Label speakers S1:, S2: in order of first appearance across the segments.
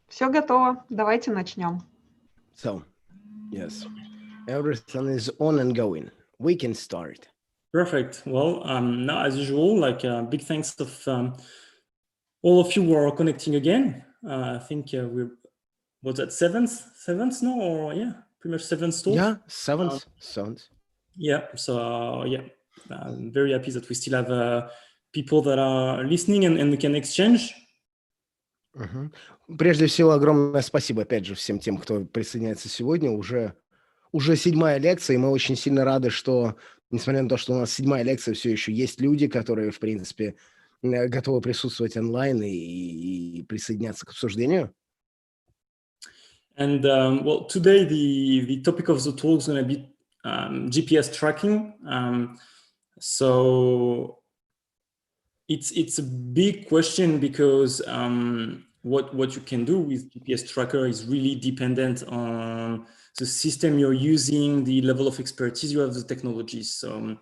S1: Все готово. Давайте начнем.
S2: So, yes, everything is on and going. We can start.
S3: Perfect. Well, now as usual, big thanks of all of you who are connecting again. I think we're what's that seventh now, or pretty much seventh talk.
S2: Yeah, seventh.
S3: Yeah. So I'm very happy that we still have people that are listening and we can exchange.
S2: Прежде всего, огромное спасибо, опять же, всем тем, кто присоединяется сегодня. Уже 7-я лекция, и мы очень сильно рады, что, несмотря на то, что у нас 7-я лекция, все еще есть люди, которые, в принципе, готовы присутствовать онлайн и присоединяться к обсуждению.
S3: And well, today the topic of the talk is going to be GPS tracking. So it's a big question because what you can do with GPS tracker is really dependent on the system you're using, the level of expertise you have, the technologies. So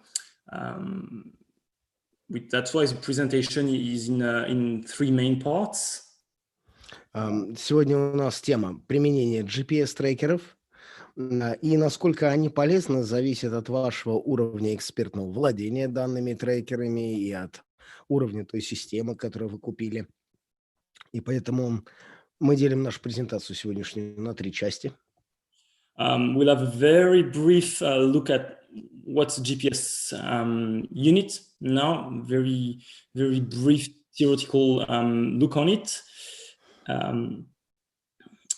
S3: that's why the presentation is in 3 main parts.
S2: Сегодня у нас тема применение GPS-трекеров, и насколько они полезны, зависит от вашего уровня экспертного владения данными трекерами и от уровня той системы, которую вы купили. И поэтому мы делим нашу презентацию сегодняшнюю на 3 части.
S3: We'll have a very brief look at what's the GPS unit now, very brief theoretical look on it.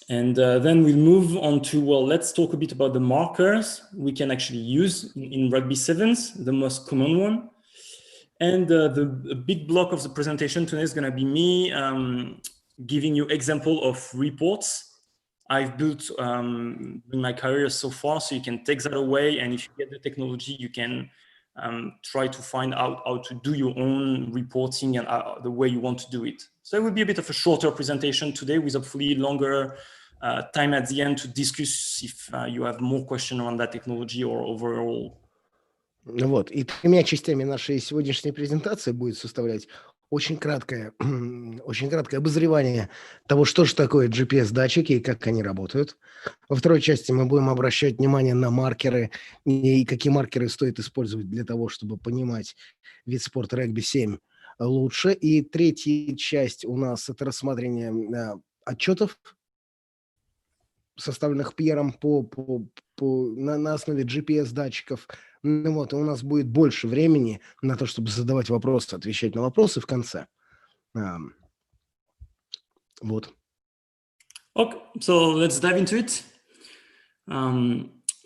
S3: And then we'll move on to, well, let's talk a bit about the markers we can actually use in Rugby Sevens, the most common one. And the big block of the presentation today is going to be me giving you example of reports I've built in my career so far, so you can take that away. And if you get the technology, you can try to find out how to do your own reporting and the way you want to do it. So it will be a bit of a shorter presentation today with hopefully longer time at the end to discuss if you have more questions on that technology or overall.
S2: Вот, и 3 частями нашей сегодняшней презентации будет составлять очень краткое обозревание того, что же такое GPS-датчики и как они работают. Во второй части мы будем обращать внимание на маркеры и какие маркеры стоит использовать для того, чтобы понимать вид спорта регби-7 лучше. И 3-я часть у нас это рассмотрение отчетов, составленных Пьером на основе GPS-датчиков. Ну вот, и у нас будет больше времени на то, чтобы задавать вопросы, отвечать на вопросы в конце. Вот.
S3: Okay, so let's dive into it.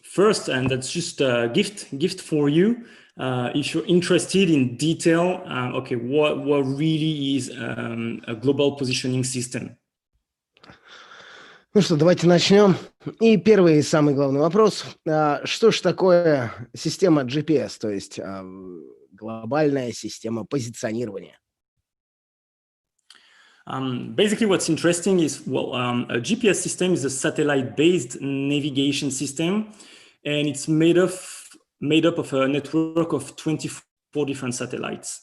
S3: First, and that's just a gift for you. If you're interested in detail, okay, what really is a global positioning system?
S2: Ну что, давайте начнем. И первый и самый главный вопрос. Что же такое система GPS, то есть глобальная система позиционирования?
S3: Basically, what's interesting is, well, a GPS system is a satellite-based navigation system, and it's made up of a network of 24 different satellites.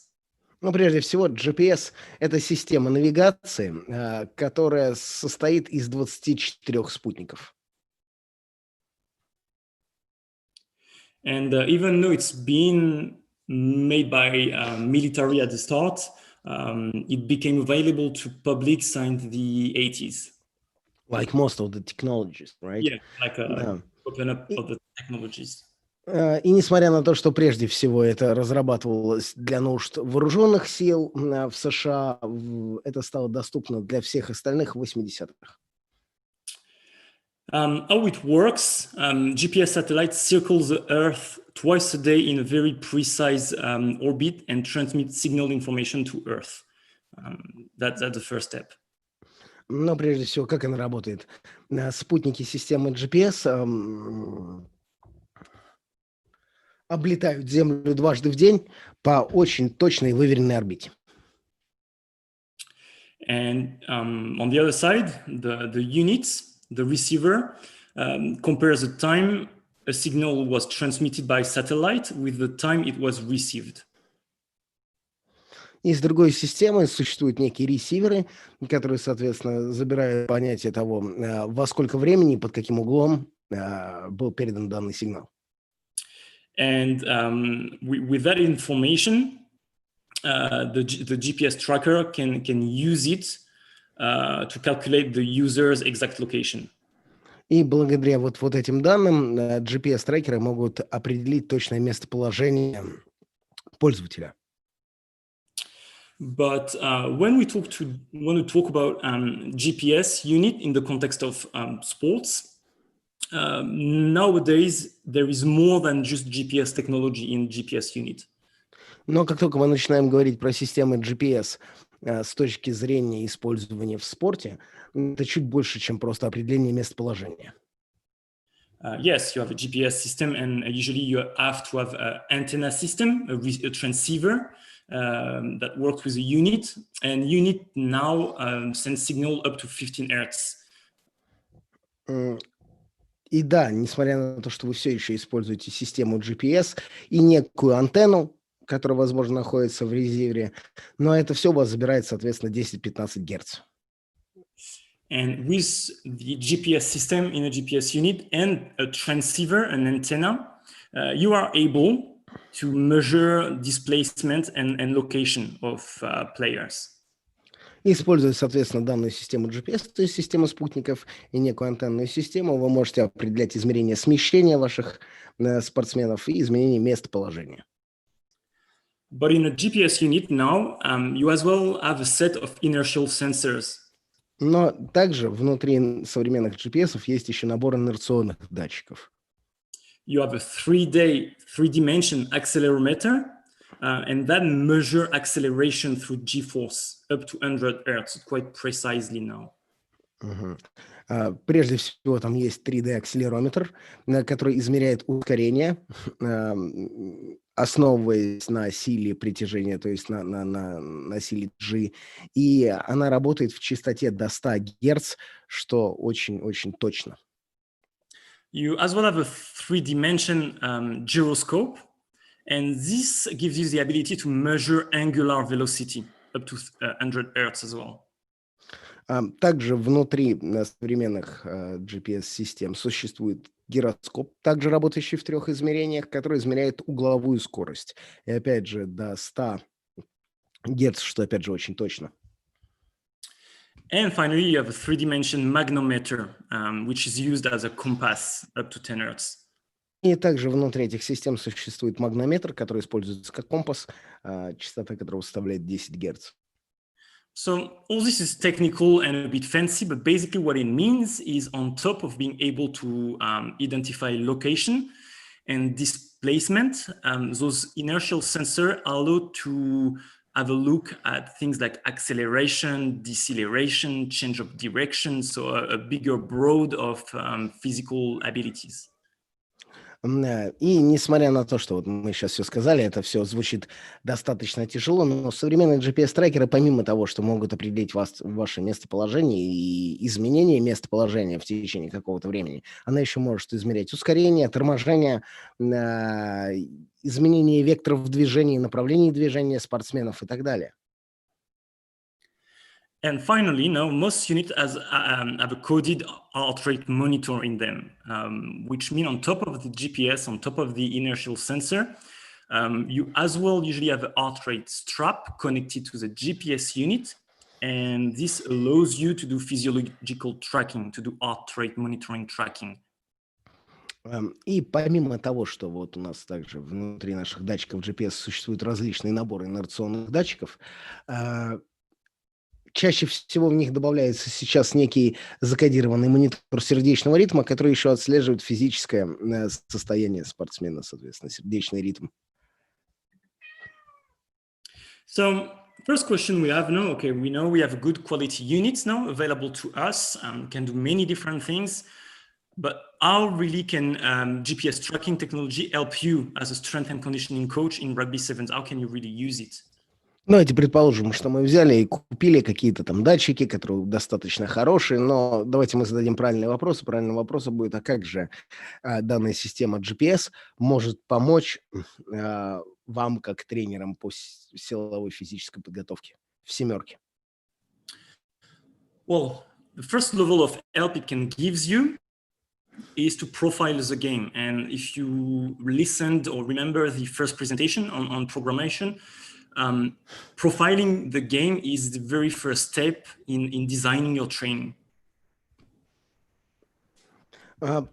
S2: Ну, прежде всего, GPS – это система навигации, которая состоит из 24 спутников.
S3: And even though it's been made by military at the start, it became available to public in the 80s.
S2: Like most of the technologies, right?
S3: Yeah, open up of the technologies.
S2: И несмотря на то, что прежде всего это разрабатывалось для нужд вооруженных сил в США, это стало доступно для всех остальных в 80-х.
S3: How it works, GPS satellites circle the Earth twice a day in a very precise orbit and transmit signal information to Earth. That's the first step.
S2: Но прежде всего, как она работает? Спутники системы GPS облетают Землю дважды в день по очень точной выверенной орбите.
S3: And on the other side, the units, the receiver, compares the time a signal was transmitted by satellite with the time it was received.
S2: И с другой системы существуют некие ресиверы, которые, соответственно, забирают понятие того, во сколько времени и под каким углом был передан данный сигнал.
S3: And with that information, the GPS tracker can use it to calculate the user's exact location.
S2: И благодаря вот этим данным GPS-трекеры могут определить точное местоположение пользователя.
S3: But when we talk about GPS unit in the context of sports, nowadays there is more than just GPS technology in GPS unit.
S2: Но как только мы начинаем говорить про системы GPS с точки зрения использования в спорте, это чуть больше, чем просто определение местоположения.
S3: Yes, you have a GPS system, and usually you have to have an antenna system, a transceiver that works with a unit, and unit now sends signal up to 15 Hertz.
S2: И да, несмотря на то, что вы все еще используете систему GPS и некую антенну, которая, возможно, находится в резивере, но это все у вас забирает, соответственно, 10-15 Гц.
S3: And with the GPS system in a GPS unit and a transceiver, an antenna, you are able to measure displacement and location of players.
S2: Используя, соответственно, данную систему GPS, то есть систему спутников и некую антенную систему, вы можете определять измерение смещения ваших спортсменов и изменение местоположения.
S3: But in a GPS unit now, you as well have a set of inertial sensors.
S2: Но также внутри современных GPS есть еще набор инерционных датчиков.
S3: You have a three-dimension accelerometer, and that measure acceleration through G-force up to 100 Hertz quite precisely now.
S2: Прежде всего, там есть 3D-акселерометр, который измеряет ускорение, основываясь на силе притяжения, то есть на силе G. И она работает в частоте до 100 Гц, что очень-очень точно.
S3: You as well have a three-dimension gyroscope, and this gives you the ability to measure angular velocity up to 100 Hertz as well.
S2: Также внутри современных GPS-систем существует гироскоп, также работающий в 3 измерениях, который измеряет угловую скорость. И опять же до 100 Гц, что опять же очень точно.
S3: And finally, you have a three-dimension magnetometer, which is used as a compass up to 10 Hertz.
S2: И также внутри этих систем существует магнометр, который используется как компас, частота которого составляет 10 Гц.
S3: So all this is technical and a bit fancy, but basically what it means is on top of being able to identify location and displacement, those inertial sensors allow to have a look at things like acceleration, deceleration, change of direction, so a bigger broad of physical abilities.
S2: И несмотря на то, что вот мы сейчас все сказали, это все звучит достаточно тяжело, но современные GPS-трекеры, помимо того, что могут определить ваше местоположение и изменение местоположения в течение какого-то времени, она еще может измерять ускорение, торможение, изменение векторов движения, направлений движения спортсменов и так далее.
S3: And finally, now most units have a coded heart rate monitor in them, which means on top of the GPS, on top of the inertial sensor, you as well usually have a heart rate strap connected to the GPS unit. And this allows you to do physiological tracking, to do heart rate monitoring tracking.
S2: И помимо того, что вот у нас также внутри наших датчиков GPS существуют различные наборы инерционных датчиков, чаще всего в них добавляется сейчас некий закодированный монитор сердечного ритма, который еще отслеживает физическое состояние спортсмена, соответственно, сердечный ритм.
S3: So first question we have now, okay, we know we have good quality units now available to us, can do many different things, but how really can GPS tracking technology help you as a strength and conditioning coach in rugby sevens? How can you really use it?
S2: Давайте предположим, что мы взяли и купили какие-то там датчики, которые достаточно хорошие, но давайте мы зададим правильный вопрос. Правильный вопрос будет, а как же данная система GPS может помочь вам как тренерам по силовой физической подготовке в семерке?
S3: Well, the first level of help it can give you is to profile the game. And if you listened or remember the first presentation on programmation, profiling the game is the very first step in designing your training.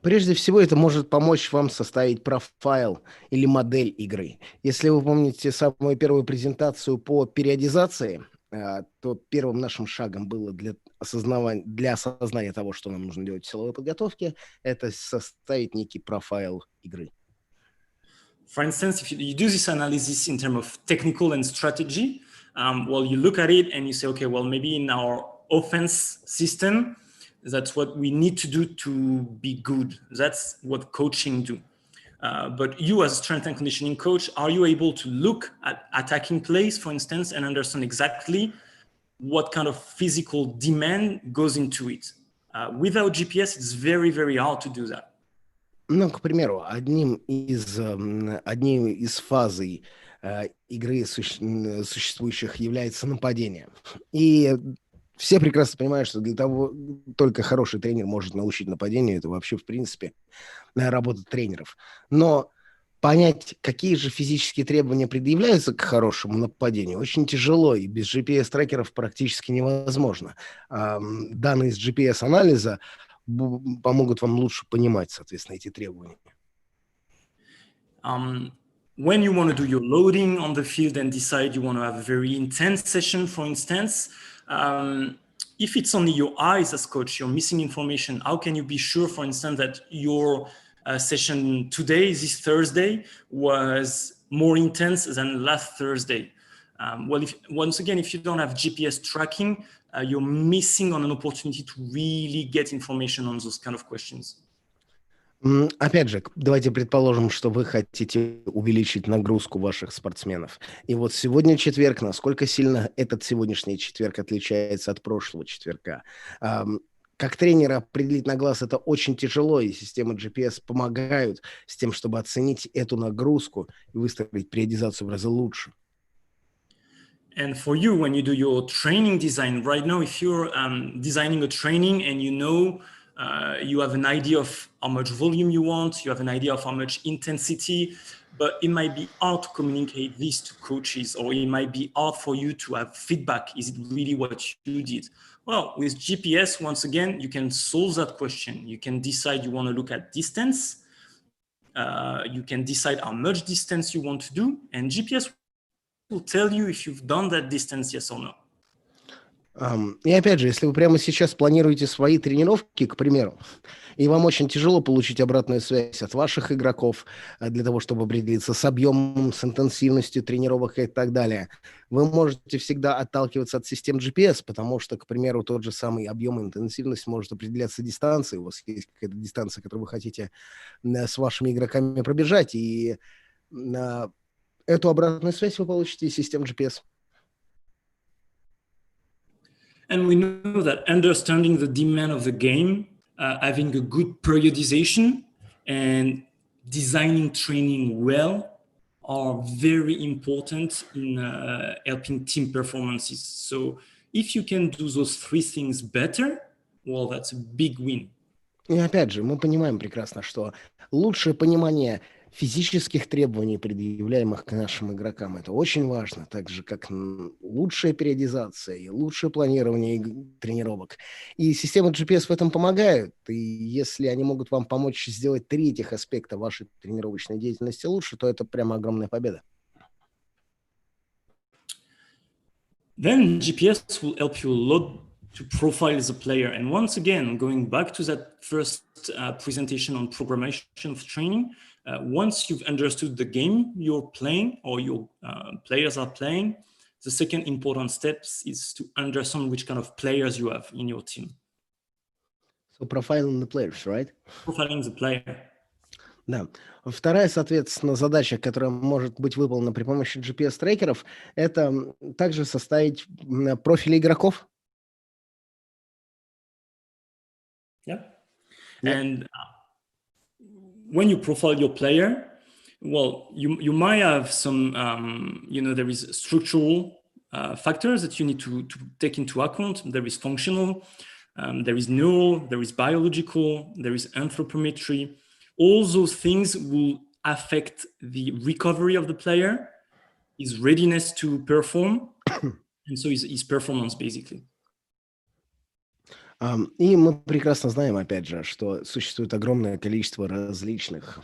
S2: Прежде всего, это может помочь вам составить профайл или модель игры. Если вы помните самую первую презентацию по периодизации, то первым нашим шагом было для осознания того, что нам нужно делать в силовой подготовке, это составить некий профайл игры.
S3: For instance, if you do this analysis in terms of technical and strategy, well, you look at it and you say, okay, well, maybe in our offense system, that's what we need to do to be good. That's what coaching do. But you as a strength and conditioning coach, are you able to look at attacking plays, for instance, and understand exactly what kind of physical demand goes into it? Without GPS, it's very, very hard to do that.
S2: Ну, к примеру, одним из фазой игры существующих является нападение. И все прекрасно понимают, что для того только хороший тренер может научить нападению. Это вообще, в принципе, работа тренеров. Но понять, какие же физические требования предъявляются к хорошему нападению, очень тяжело, и без GPS-трекеров практически невозможно. Данные из GPS-анализа помогут вам лучше понимать, соответственно, эти требования.
S3: When you want to do your loading on the field and decide you want to have a very intense session, for instance, if it's only your eyes as coach, you're missing information, how can you be sure, for instance, that your session today, this Thursday, was more intense than last Thursday? Well, once again, if you don't have GPS tracking, you're missing on an opportunity to really get information on those kind of questions.
S2: Опять же, давайте предположим, что вы хотите увеличить нагрузку ваших спортсменов. И вот сегодня четверг, насколько сильно этот сегодняшний четверг отличается от прошлого четверга? Как тренера определить на глаз это очень тяжело, и системы GPS помогают с тем, чтобы оценить эту нагрузку и выстроить периодизацию в разы лучше.
S3: And for you, when you do your training design, right now, if you're designing a training and you know you have an idea of how much volume you want, you have an idea of how much intensity, but it might be hard to communicate this to coaches, or it might be hard for you to have feedback. Is it really what you did? Well, with GPS, once again, you can solve that question. You can decide you want to look at distance. You can decide how much distance you want to do, and GPS will tell you if you've done that distance, yes or no.
S2: И опять же, если вы прямо сейчас планируете свои тренировки, к примеру, и вам очень тяжело получить обратную связь от ваших игроков для того, чтобы определиться с объемом, с интенсивностью тренировок и так далее, вы можете всегда отталкиваться от систем GPS, потому что, к примеру, тот же самый объем и интенсивность может определяться дистанцией. У вас есть какая-то дистанция, которую вы хотите с вашими игроками пробежать, и эту обратную связь вы получите из систем GPS.
S3: And we know that understanding the demand of the game, having a good periodization, and designing training well are very important in helping team performances. So if you can do those three things better, well, that's a big win.
S2: И опять же, мы понимаем прекрасно, что лучшее понимание физических требований, предъявляемых к нашим игрокам, это очень важно, так же, как лучшая периодизация и лучшее планирование тренировок. И системы GPS в этом помогают, и если они могут вам помочь сделать 3 этих аспекта вашей тренировочной деятельности лучше, то это прямо огромная победа.
S3: Then GPS will help you a lot to profile the player. And once again, going back to that first presentation on programmation of training, once you've understood the game you're playing or your players are playing, the second important step is to understand which kind of players you have in your team.
S2: So profiling the players, right?
S3: Profiling the player.
S2: Да. Вторая, соответственно, задача, которая может быть выполнена при помощи GPS-трекеров, это также составить профили игроков.
S3: Yeah.
S2: Yep.
S3: And when you profile your player, well, you might have some, there is structural factors that you need to take into account. There is functional, there is neural, there is biological, there is anthropometry. All those things will affect the recovery of the player, his readiness to perform, and so his performance, basically.
S2: И мы прекрасно знаем, опять же, что существует огромное количество различных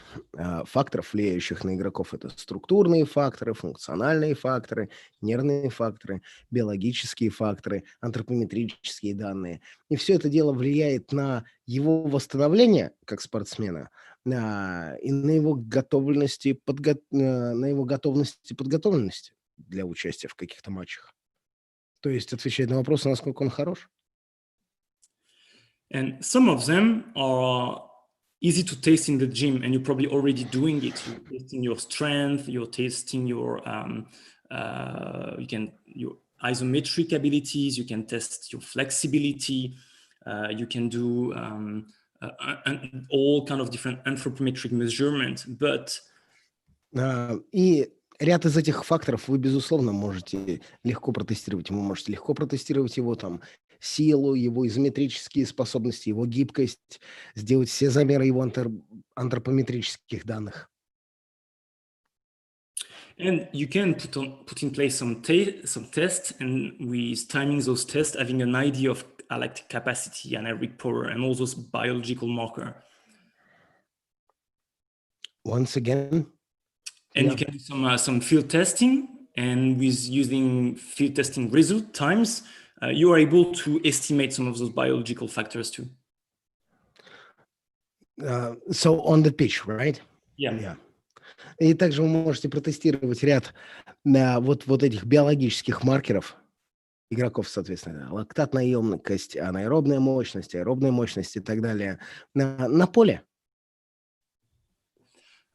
S2: факторов, влияющих на игроков. Это структурные факторы, функциональные факторы, нервные факторы, биологические факторы, антропометрические данные. И все это дело влияет на его восстановление как спортсмена и на его готовности и подготовленности для участия в каких-то матчах. То есть отвечает на вопрос, насколько он хорош.
S3: And some of them are easy to test in the gym, and you're probably already doing it. You're testing your strength, you're testing your your isometric abilities, you can test your flexibility, you can do all kind of different anthropometric measurements, but
S2: И ряд из этих факторов вы, безусловно, можете легко протестировать. Вы можете легко протестировать его там силу, его изометрические способности, его гибкость, сделать все замеры его антропометрических данных.
S3: and you can put in place some tests, and with timing those tests, having an idea of lactic capacity, anaerobic power, and all those biological marker.
S2: Once again.
S3: And you can do some field testing, and with using field testing result times, you are able to estimate some of those biological factors too.
S2: So on the pitch, right?
S3: Yeah.
S2: И также вы можете протестировать ряд вот этих биологических маркеров игроков, соответственно, лактатная емкость, анаэробная мощность, аэробная мощность и так далее на поле.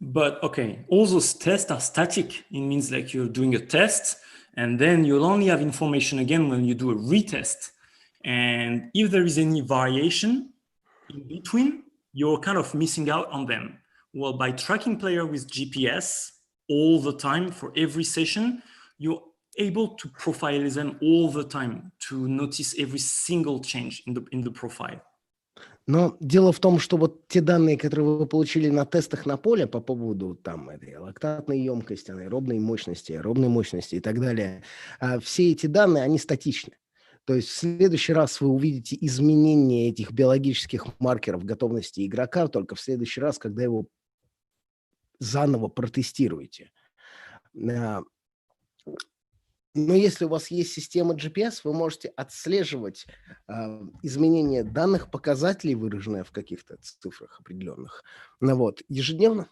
S3: But okay, all those tests are static. It means like you're doing a test, and then you'll only have information again when you do a retest. And if there is any variation in between, you're kind of missing out on them. Well, by tracking player with GPS all the time for every session, you're able to profile them all the time to notice every single change in the profile.
S2: Но дело в том, что вот те данные, которые вы получили на тестах на поле по поводу там этой лактатной емкости, аэробной мощности и так далее, все эти данные, они статичны. То есть в следующий раз вы увидите изменение этих биологических маркеров готовности игрока только в следующий раз, когда его заново протестируете. Но если у вас есть система GPS, вы можете отслеживать изменения данных показателей, выраженные в каких-то цифрах определенных, ежедневно.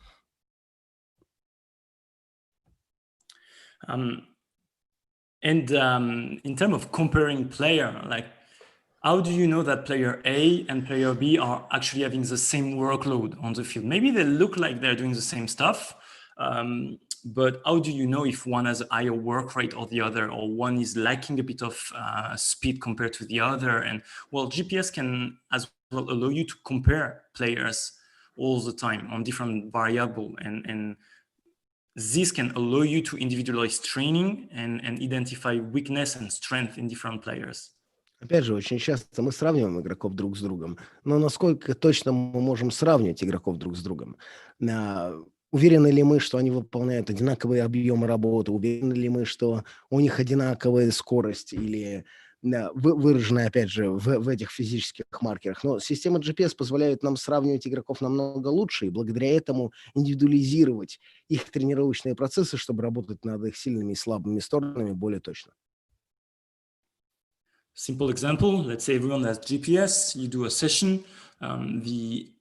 S3: And in terms of comparing player, like how do you know that player A and player B are actually having the same workload on the field? Maybe they look like they're doing the same stuff, but how do you know if one has a higher work rate or the other, or one is lacking a bit of speed compared to the other? And well, GPS can as well allow you to compare players all the time on different variables, and this can allow you to individualize training and identify weakness and strength in different players.
S2: Опять же, очень часто мы сравниваем игроков друг с другом, но насколько точно мы можем сравнивать игроков друг с другом? Уверены ли мы, что они выполняют одинаковые объемы работы? Уверены ли мы, что у них одинаковая скорость или выраженная, опять же, в этих физических маркерах? Но система GPS позволяет нам сравнивать игроков намного лучше и благодаря этому индивидуализировать их тренировочные процессы, чтобы работать над их сильными и слабыми сторонами более точно.
S3: Simple example, let's say everyone has GPS, you do a session, the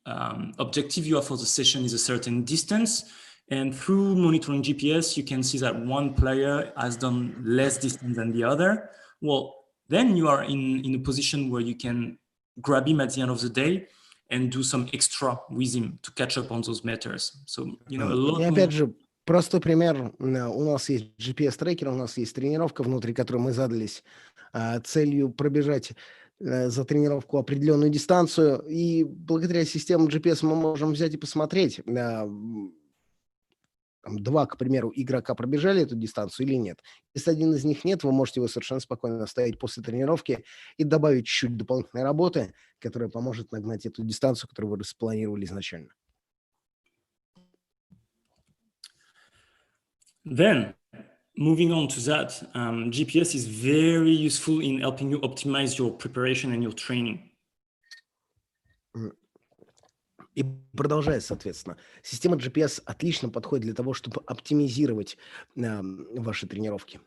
S3: objective you have for the session is a certain distance, and through monitoring GPS, you can see that one player has done less distance than the other. Well, then you are in a position where you can grab him at the end of the day and do some extra with him to catch up on those matters. So, you know, a
S2: И
S3: lot more.
S2: опять же, простой пример. У нас есть GPS-трекер, у нас есть тренировка, внутри которой мы задались целью пробежать за тренировку определенную дистанцию. И благодаря системе GPS мы можем взять и посмотреть, два, к примеру, игрока пробежали эту дистанцию или нет. Если один из них нет, вы можете его совершенно спокойно оставить после тренировки и добавить чуть-чуть дополнительной работы, которая поможет нагнать эту дистанцию, которую вы распланировали изначально.
S3: Then, moving on to that, GPS is very useful in helping you optimize your preparation and your training.
S2: И продолжая, соответственно, система GPS отлично подходит для того, чтобы оптимизировать ваши тренировки.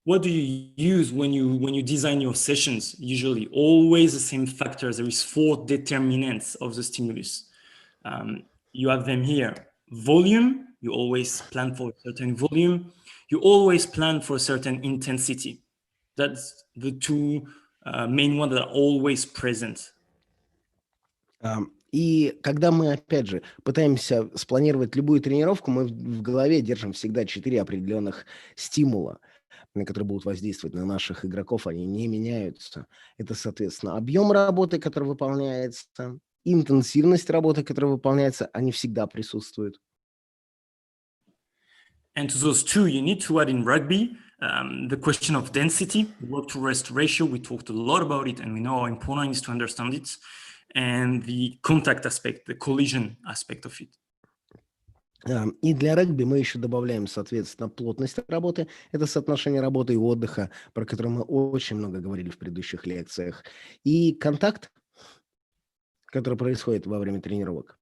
S3: What do you use when you design your sessions? Usually, always the same factors. There is 4 determinants of the stimulus. You have them here. Volume, you always plan for a certain volume. You always plan for a certain intensity. That's the two main ones that are always present.
S2: И когда мы, опять же, пытаемся спланировать любую тренировку, мы в голове держим всегда 4 определенных стимула, которые будут воздействовать на наших игроков, они не меняются. Это, соответственно, объем работы, который выполняется, интенсивность работы, которая выполняется, они всегда присутствуют.
S3: And to those two, you need to add in rugby the question of density, work-to-rest ratio. We talked a lot about it, and we know how important it is to understand it. And the contact aspect, the collision aspect of it.
S2: И для регби мы еще добавляем, соответственно, плотность работы. Это соотношение работы и отдыха, про которое мы очень много говорили в предыдущих лекциях. И контакт, который происходит во время тренировок.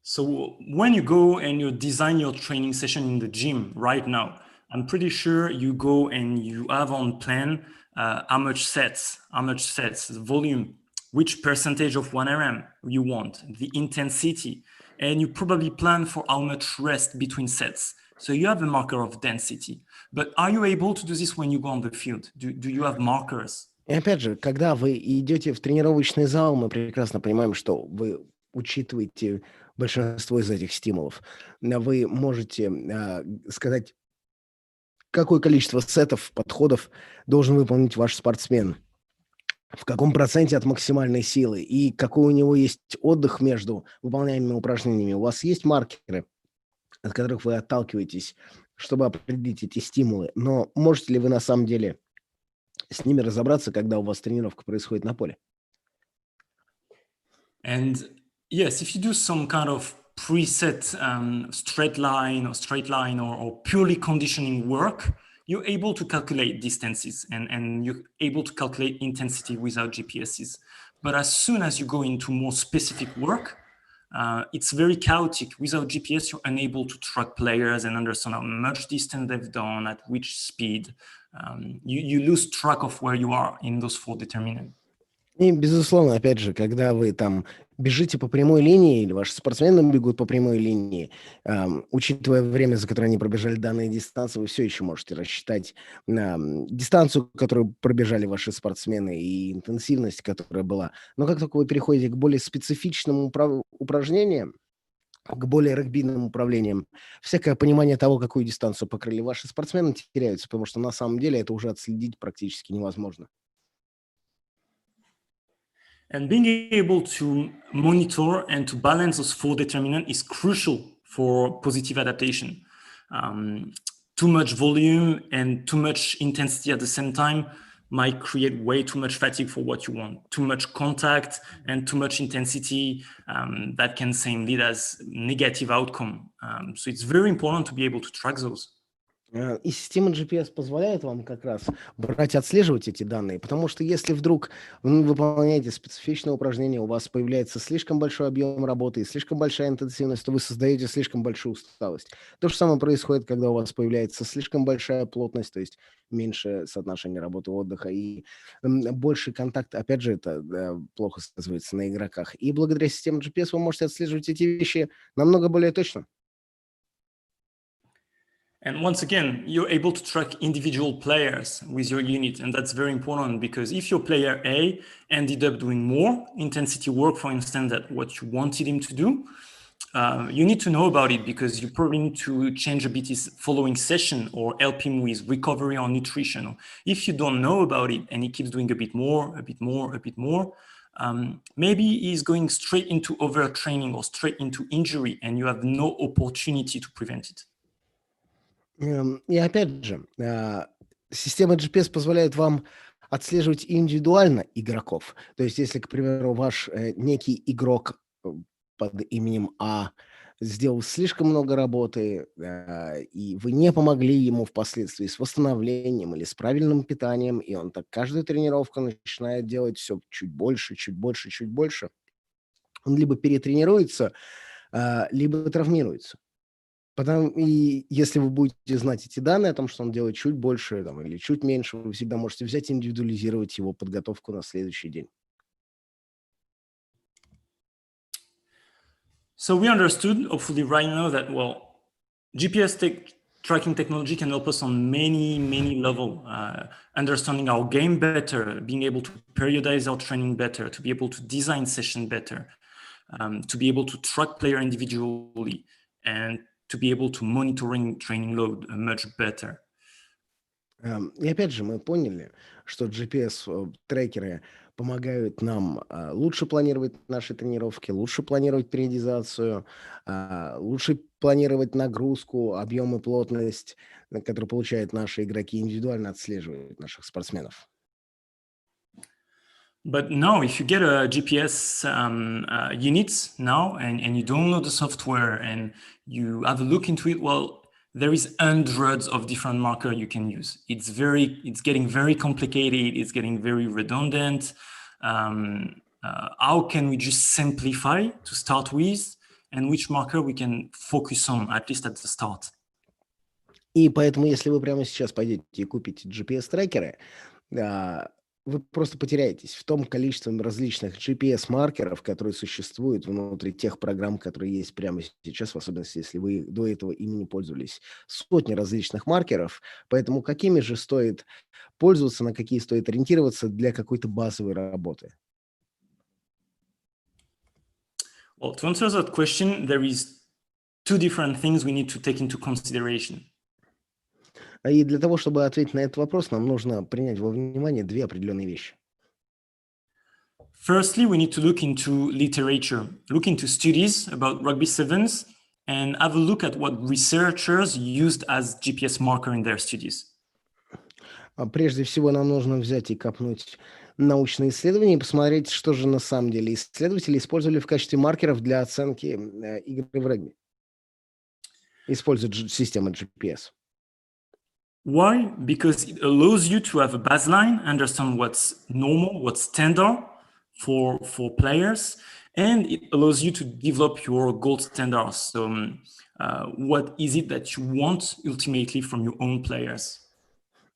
S3: So when you go and you design your training session in the gym right now, I'm pretty sure you go and you have on plan how much sets, the volume, which percentage of 1RM you want, the intensity, and you probably plan for how much rest between sets. So you have a marker of density. But are you able to do this when you go on the field? Do you have markers?
S2: И опять же, когда вы идете в тренировочный зал, мы прекрасно понимаем, что вы учитываете большинство из этих стимулов. Вы можете сказать, какое количество сетов, подходов должен выполнить ваш спортсмен, в каком проценте от максимальной силы и какой у него есть отдых между выполняемыми упражнениями. У вас есть маркеры, от которых вы отталкиваетесь, чтобы определить эти стимулы, но можете ли вы на самом деле с ними разобраться, когда у вас тренировка происходит на поле?
S3: And yes, if you do some kind of preset straight line or purely conditioning work, you're able to calculate distances and you're able to calculate intensity without GPSs. But as soon as you go into more specific work, it's very chaotic. Without GPS, you're unable to track players and understand how much distance they've done, at which speed. You lose track of where you are in those 4 determinants.
S2: И, безусловно, опять же, когда вы там бежите по прямой линии, или ваши спортсмены бегут по прямой линии, учитывая время, за которое они пробежали данные дистанции, вы все еще можете рассчитать дистанцию, которую пробежали ваши спортсмены, и интенсивность, которая была. Но как только вы переходите к более специфичным упражнениям, к более регбийным управлениям, всякое понимание того, какую дистанцию покрыли ваши спортсмены, теряется, потому что на самом деле это уже отследить практически невозможно.
S3: And being able to monitor and to balance those 4 determinants is crucial for positive adaptation. Too much volume and too much intensity at the same time might create way too much fatigue for what you want. Too much contact and too much intensity, that can same lead as negative outcome. So it's very important to be able to track those.
S2: И система GPS позволяет вам как раз брать, отслеживать эти данные, потому что если вдруг вы выполняете специфичное упражнение, у вас появляется слишком большой объем работы и слишком большая интенсивность, то вы создаете слишком большую усталость. То же самое происходит, когда у вас появляется слишком большая плотность, то есть меньше соотношение работы и отдыха и больший контакт. Опять же, это плохо сказывается на игроках. И благодаря системе GPS вы можете отслеживать эти вещи намного более точно.
S3: And once again, you're able to track individual players with your unit. And that's very important because if your player A ended up doing more intensity work, for instance, than what you wanted him to do, you need to know about it because you probably need to change a bit his following session or help him with recovery or nutrition. If you don't know about it and he keeps doing a bit more, maybe he's going straight into overtraining or straight into injury and you have no opportunity to prevent it.
S2: И опять же, система GPS позволяет вам отслеживать индивидуально игроков. То есть, если, к примеру, ваш некий игрок под именем А сделал слишком много работы, и вы не помогли ему впоследствии с восстановлением или с правильным питанием, и он так каждую тренировку начинает делать все чуть больше, он либо перетренируется, либо травмируется. И если вы будете знать эти данные о том, что он делает чуть больше или чуть меньше, вы всегда можете взять и индивидуализировать его подготовку на следующий день.
S3: So we understood, hopefully right now, that, well, GPS tracking technology can help us on many levels, understanding our game better, being able to periodize our training better, to be able to design session better, to be able to track player individually, and to be able to monitoring training load much better.
S2: И опять же, мы поняли, что GPS-трекеры помогают нам лучше планировать наши тренировки, лучше планировать периодизацию, лучше планировать нагрузку, объем и плотность, который получают наши игроки, индивидуально отслеживают наших спортсменов.
S3: But now, if you get a GPS unit now and you download the software and you have a look into it, well, there is hundreds of different markers you can use. It's getting very complicated. It's getting very redundant. How can we just simplify to start with, and which marker we can focus on, at least at the start?
S2: И поэтому, если вы прямо сейчас пойдете и купите GPS-трекеры, вы просто потеряетесь в том количестве различных GPS-маркеров, которые существуют внутри тех программ, которые есть прямо сейчас, в особенности, если вы до этого ими не пользовались. Сотни различных маркеров, поэтому какими же стоит пользоваться, на какие стоит ориентироваться для какой-то базовой работы?
S3: Well, to answer that question, there is two different things we need to take into consideration.
S2: И для того, чтобы ответить на этот вопрос, нам нужно принять во внимание две определенные вещи.
S3: Firstly, we need to look into literature, look into studies about rugby sevens, and have a look at what researchers used as GPS marker in their studies.
S2: Прежде всего, нам нужно взять и копнуть научные исследования и посмотреть, что же на самом деле исследователи использовали в качестве маркеров для оценки игры в регби. Используют систему GPS.
S3: Why? Because it allows you to have a baseline, understand what's normal, what's standard for players, and it allows you to develop your gold standards. So what is it that you want ultimately from your own players?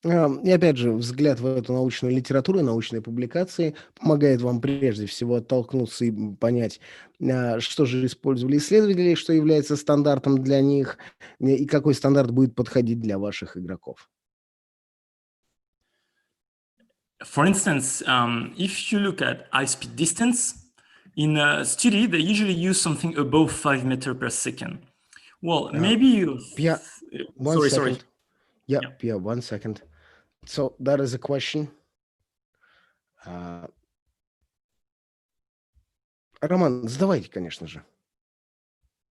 S2: И опять же, взгляд в эту научную литературу, научные публикации помогает вам прежде всего оттолкнуться и понять, что же использовали исследователи, что является стандартом для них, и какой стандарт будет подходить для ваших игроков.
S3: For instance, if you look at high-speed distance, in a study, they usually use something above 5 meters per second. Well, maybe you...
S2: Pierre,
S3: Sorry.
S2: Yeah, 1 second. So that is a question. Роман, задавайте, конечно же.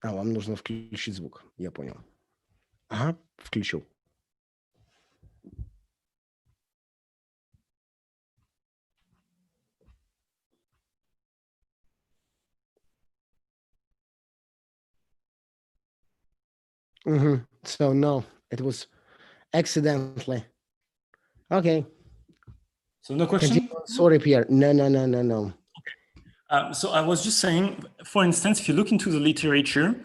S2: Вам нужно включить звук, я понял. Ага, включил. So no, it was accidentally. Okay.
S3: So no question?
S2: Continue. Sorry, Pierre. No.
S3: So I was just saying, for instance, if you look into the literature,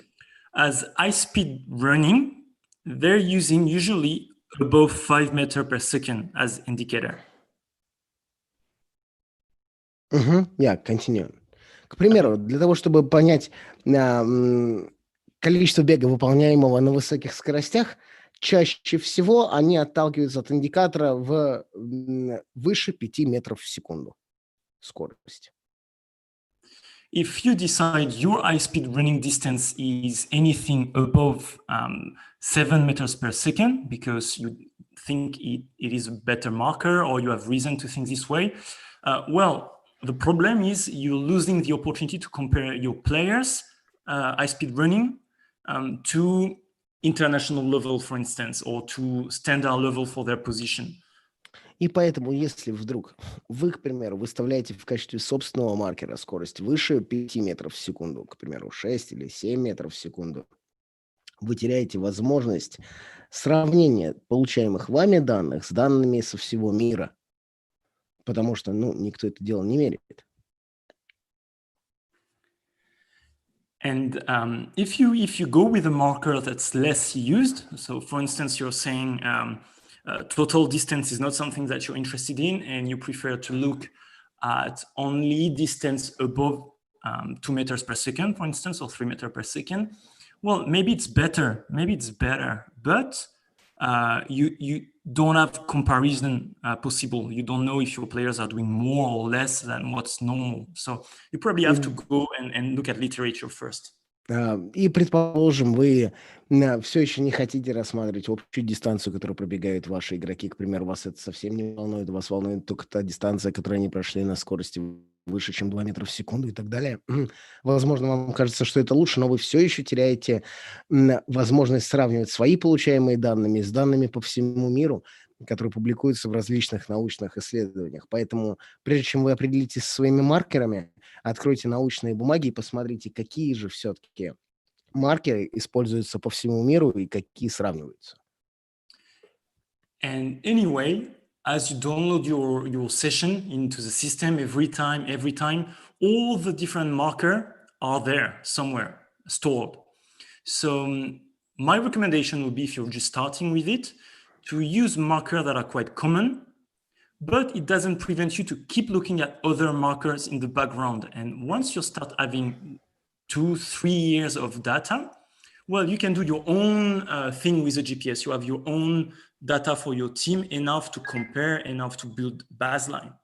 S3: as high-speed running, they're using usually above 5 meters per second as indicator.
S2: Yeah, continue. К примеру, для того, чтобы понять количество бега, выполняемого на высоких скоростях, чаще всего они отталкиваются от индикатора выше 5 метров в секунду скорость.
S3: If you decide your high-speed running distance is anything above 7 meters per second, because you think it is a better marker, or you have reason to think this way, well, the problem is you're losing the opportunity to compare your players' high-speed running to international level, for instance, or to standard level for their position.
S2: И поэтому, если вдруг вы, к примеру, выставляете в качестве собственного маркера скорость выше 5 метров в секунду, к примеру, 6 или 7 метров в секунду, вы теряете возможность сравнения получаемых вами данных с данными со всего мира, потому что, никто это дело не меряет.
S3: And if you go with a marker that's less used, so for instance, you're saying total distance is not something that you're interested in, and you prefer to look at only distance above 2 meters per second, for instance, or 3 meters per second. Well, maybe it's better, but you don't have comparison possible. You don't know if your players are doing more or less than what's normal. So you probably have to go and look at literature first.
S2: И, предположим, вы все еще не хотите рассматривать общую дистанцию, которую пробегают ваши игроки. К примеру, вас это совсем не волнует. Вас волнует только та дистанция, которую они прошли на скорости выше, чем 2 метра в секунду и так далее. Возможно, вам кажется, что это лучше, но вы все еще теряете возможность сравнивать свои получаемые данными с данными по всему миру, которые публикуются в различных научных исследованиях. Поэтому, прежде чем вы определитесь со своими маркерами, откройте научные бумаги и посмотрите, какие же все-таки маркеры используются по всему миру и какие сравниваются.
S3: And anyway, as you download your session into the system every time, all the different markers are there somewhere stored. So my recommendation would be, if you're just starting with it, to use markers that are quite common, but it doesn't prevent you to keep looking at other markers in the background. And once you start having 2-3 years of data, well, you can do your own thing with the GPS. You have your own data for your team, enough to compare, enough to build baseline.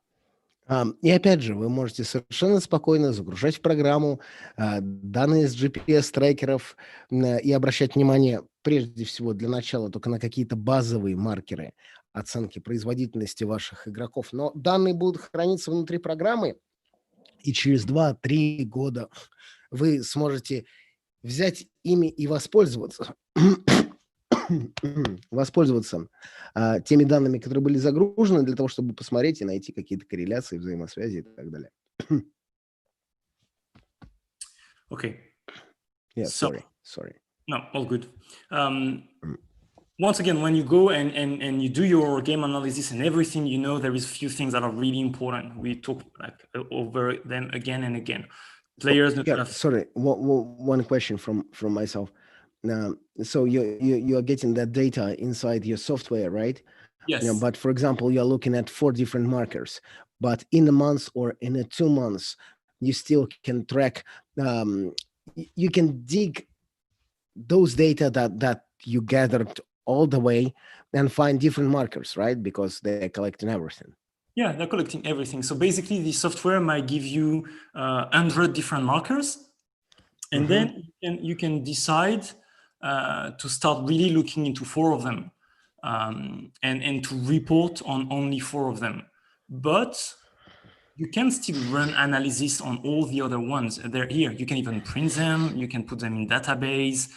S2: И опять же, вы можете совершенно спокойно загружать в программу данные с GPS-трекеров и обращать внимание, прежде всего, для начала только на какие-то базовые маркеры оценки производительности ваших игроков. Но данные будут храниться внутри программы, и через 2-3 года вы сможете взять ими и воспользоваться теми данными, которые были загружены, для того, чтобы посмотреть и найти какие-то корреляции, взаимосвязи и так далее.
S3: Okay.
S2: Yeah,
S3: So-
S2: sorry.
S3: No, all good. Once again, when you go and you do your game analysis and everything, there is a few things that are really important. We talk over them again and again. Players need to have-
S2: Sorry, one question from myself. So you are getting that data inside your software, right?
S3: Yes.
S2: But for example, you're looking at 4 different markers, but in a month or in a 2 months, you still can track, you can dig those data that you gathered all the way and find different markers, right? Because they're collecting everything.
S3: Yeah, they're collecting everything. So basically, the software might give you 100 different markers, and then you can decide to start really looking into 4 of them, and to report on only 4 of them. But you can still run analysis on all the other ones. They're here. You can even print them. You can put them in database.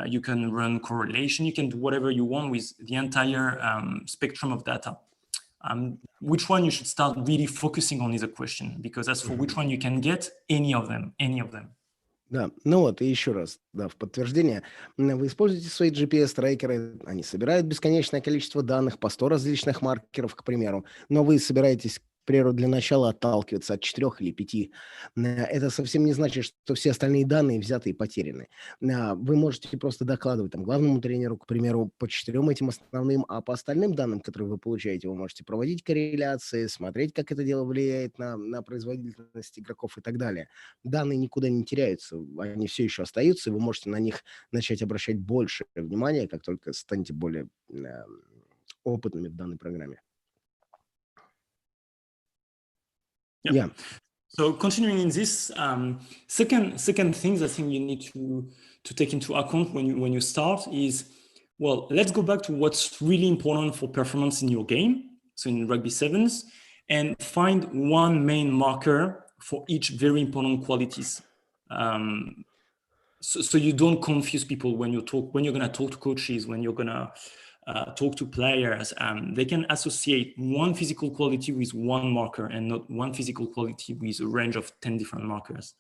S3: You can run correlation. You can do whatever you want with the entire spectrum of data. Which one you should start really focusing on is a question, because as for which one you can get, any of them.
S2: Да, и еще раз, в подтверждение, вы используете свои GPS-трекеры, они собирают бесконечное количество данных по 100 различных маркеров, к примеру, но вы собираетесь примеру, для начала отталкиваться от 4 или 5. Это совсем не значит, что все остальные данные взяты и потеряны. Вы можете просто докладывать там главному тренеру, к примеру, по 4 этим основным, а по остальным данным, которые вы получаете, вы можете проводить корреляции, смотреть, как это дело влияет на производительность игроков и так далее. Данные никуда не теряются, они все еще остаются, и вы можете на них начать обращать больше внимания, как только станете более опытными в данной программе.
S3: Yeah. So continuing in this, second things I think you need to take into account when you start is, well, let's go back to what's really important for performance in your game, so in rugby sevens, and find one main marker for each very important qualities. So you don't confuse people when you're going to talk to coaches, when you're going to talk to players. They can associate one physical quality with one marker and not one physical quality with a range of 10 different markers.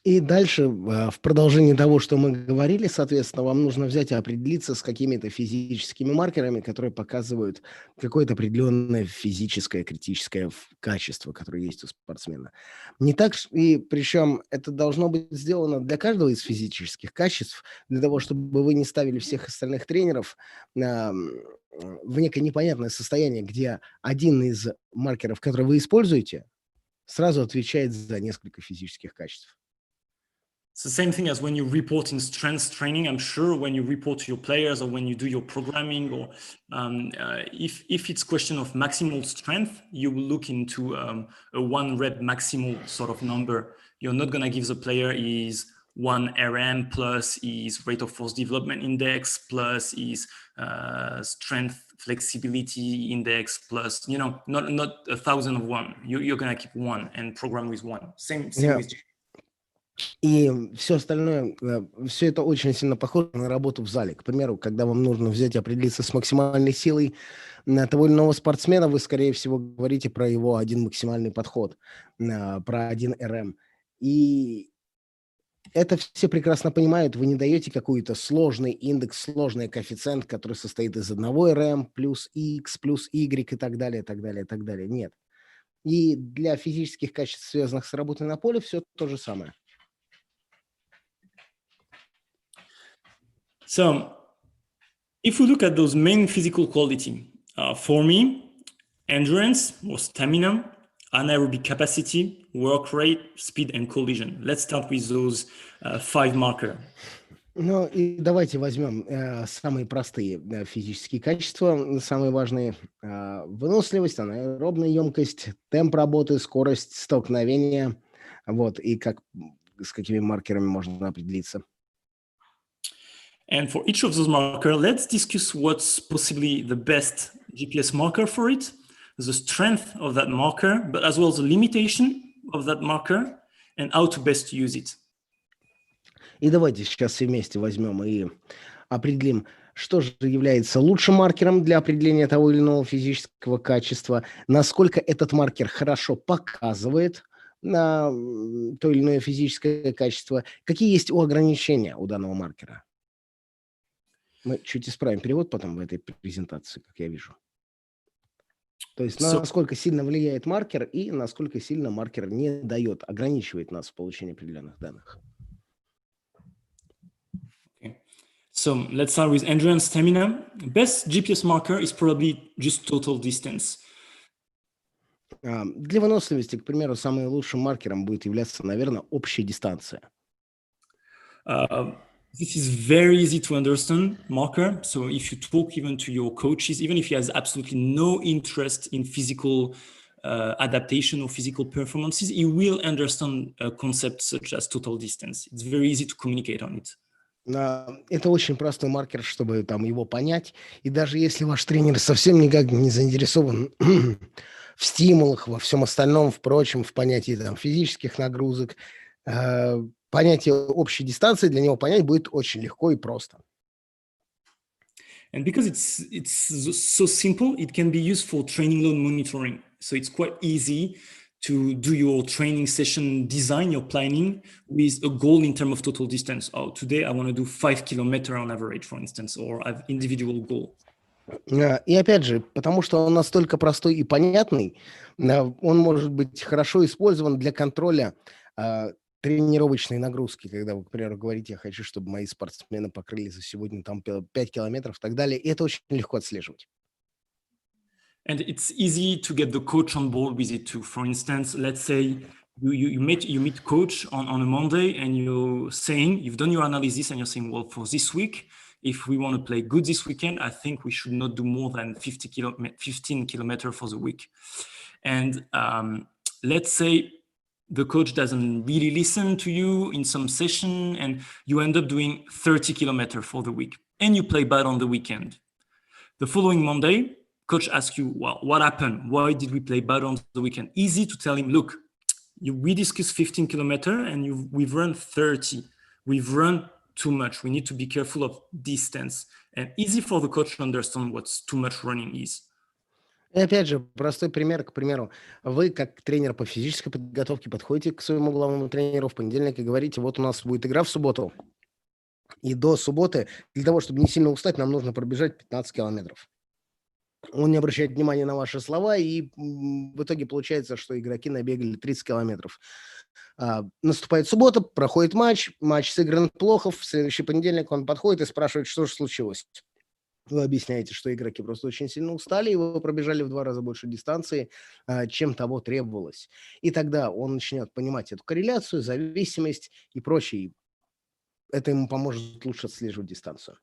S2: И дальше, в продолжении того, что мы говорили, соответственно, вам нужно взять и определиться с какими-то физическими маркерами, которые показывают какое-то определенное физическое критическое качество, которое есть у спортсмена. Не так, и причем это должно быть сделано для каждого из физических качеств, для того, чтобы вы не ставили всех остальных тренеров в некое непонятное состояние, где один из маркеров, который вы используете, сразу отвечает за несколько физических качеств.
S3: It's the same thing as when you report in strength training. I'm sure when you report to your players or when you do your programming, or if it's question of maximal strength, you will look into a 1 rep maximal sort of number. You're not going to give the player his 1 RM plus his rate of force development index plus his strength flexibility index plus, not 1,000 of 1. You're going to keep 1 and program with 1. Same with.
S2: И все остальное, все это очень сильно похоже на работу в зале. К примеру, когда вам нужно взять и определиться с максимальной силой на того или иного спортсмена, вы, скорее всего, говорите про его один максимальный подход, про 1 РМ. И это все прекрасно понимают. Вы не даете какой-то сложный индекс, сложный коэффициент, который состоит из 1 РМ плюс X плюс Y и так далее, так далее, так далее. Нет. И для физических качеств, связанных с работой на поле, все то же самое.
S3: So, if we look at those main physical qualities, for me, endurance or stamina, anaerobic capacity, work rate, speed, and collision. Let's start with those 5 markers.
S2: Ну и давайте возьмем самые простые физические качества, самые важные. Выносливость, анаэробная емкость, темп работы, скорость столкновения. Вот, и с какими маркерами можно определиться.
S3: And for each of those markers, let's discuss what's possibly the best GPS marker for it, the strength of that marker, but as well as the limitation of that marker, and how to best use it.
S2: И давайте сейчас все вместе возьмем и определим, что же является лучшим маркером для определения того или иного физического качества, насколько этот маркер хорошо показывает на то или иное физическое качество, какие есть ограничения у данного маркера. Мы чуть исправим перевод потом в этой презентации, как я вижу. То есть насколько сильно влияет маркер и насколько сильно маркер не дает, ограничивает нас в получении определенных данных.
S3: Okay. So let's start with endurance stamina. Best GPS marker is probably just total distance.
S2: Для выносливости, к примеру, самым лучшим маркером будет являться, наверное, общая дистанция.
S3: This is very easy to understand marker. So if you talk even to your coaches, even if he has absolutely no interest in physical adaptation or physical performances, he will understand concepts such as total distance. It's very easy to communicate on it.
S2: Это очень простой маркер, чтобы там его понять. И даже если ваш тренер совсем никак не заинтересован в стимулах, во всем остальном, впрочем, в понятии там физических нагрузок, понятие общей дистанции для него понять будет очень легко и просто.
S3: And because it's so simple, it can be used for training load monitoring. So it's quite easy to do your training session design, your planning with a goal in terms of total distance. Oh, today I want to do 5 kilometers on average, for instance, or I have individual goal.
S2: И опять же, потому что он настолько простой и понятный, он может быть хорошо использован для контроля а, тренировочной нагрузки, когда вы, к примеру, говорите, я хочу, чтобы мои спортсмены покрыли за сегодня там 5 километров и так далее, и это очень легко отслеживать.
S3: And it's easy to get the coach on board with it too. For instance, let's say you meet coach on a Monday and you're saying, you've done your analysis and you're saying, well, for this week, if we want to play good this weekend, I think we should not do more than 15 kilometers for the week. And let's say the coach doesn't really listen to you in some session and you end up doing 30 kilometers for the week and you play bad on the weekend. The following Monday, coach asks you, well, what happened? Why did we play bad on the weekend? Easy to tell him, look, we discussed 15 kilometers and we've run 30. We've run too much. We need to be careful of distance. And easy for the coach to understand what too much running is.
S2: И опять же, простой пример, к примеру, вы как тренер по физической подготовке подходите к своему главному тренеру в понедельник и говорите, вот у нас будет игра в субботу, и до субботы для того, чтобы не сильно устать, нам нужно пробежать 15 километров. Он не обращает внимания на ваши слова, и в итоге получается, что игроки набегали 30 километров. Наступает суббота, проходит матч сыгран плохо, в следующий понедельник он подходит и спрашивает, что же случилось. Вы объясняете, что игроки просто очень сильно устали, и вы пробежали в 2 раза больше дистанции, чем того требовалось. И тогда он начнет понимать эту корреляцию, зависимость и прочее. Это ему поможет лучше отслеживать дистанцию.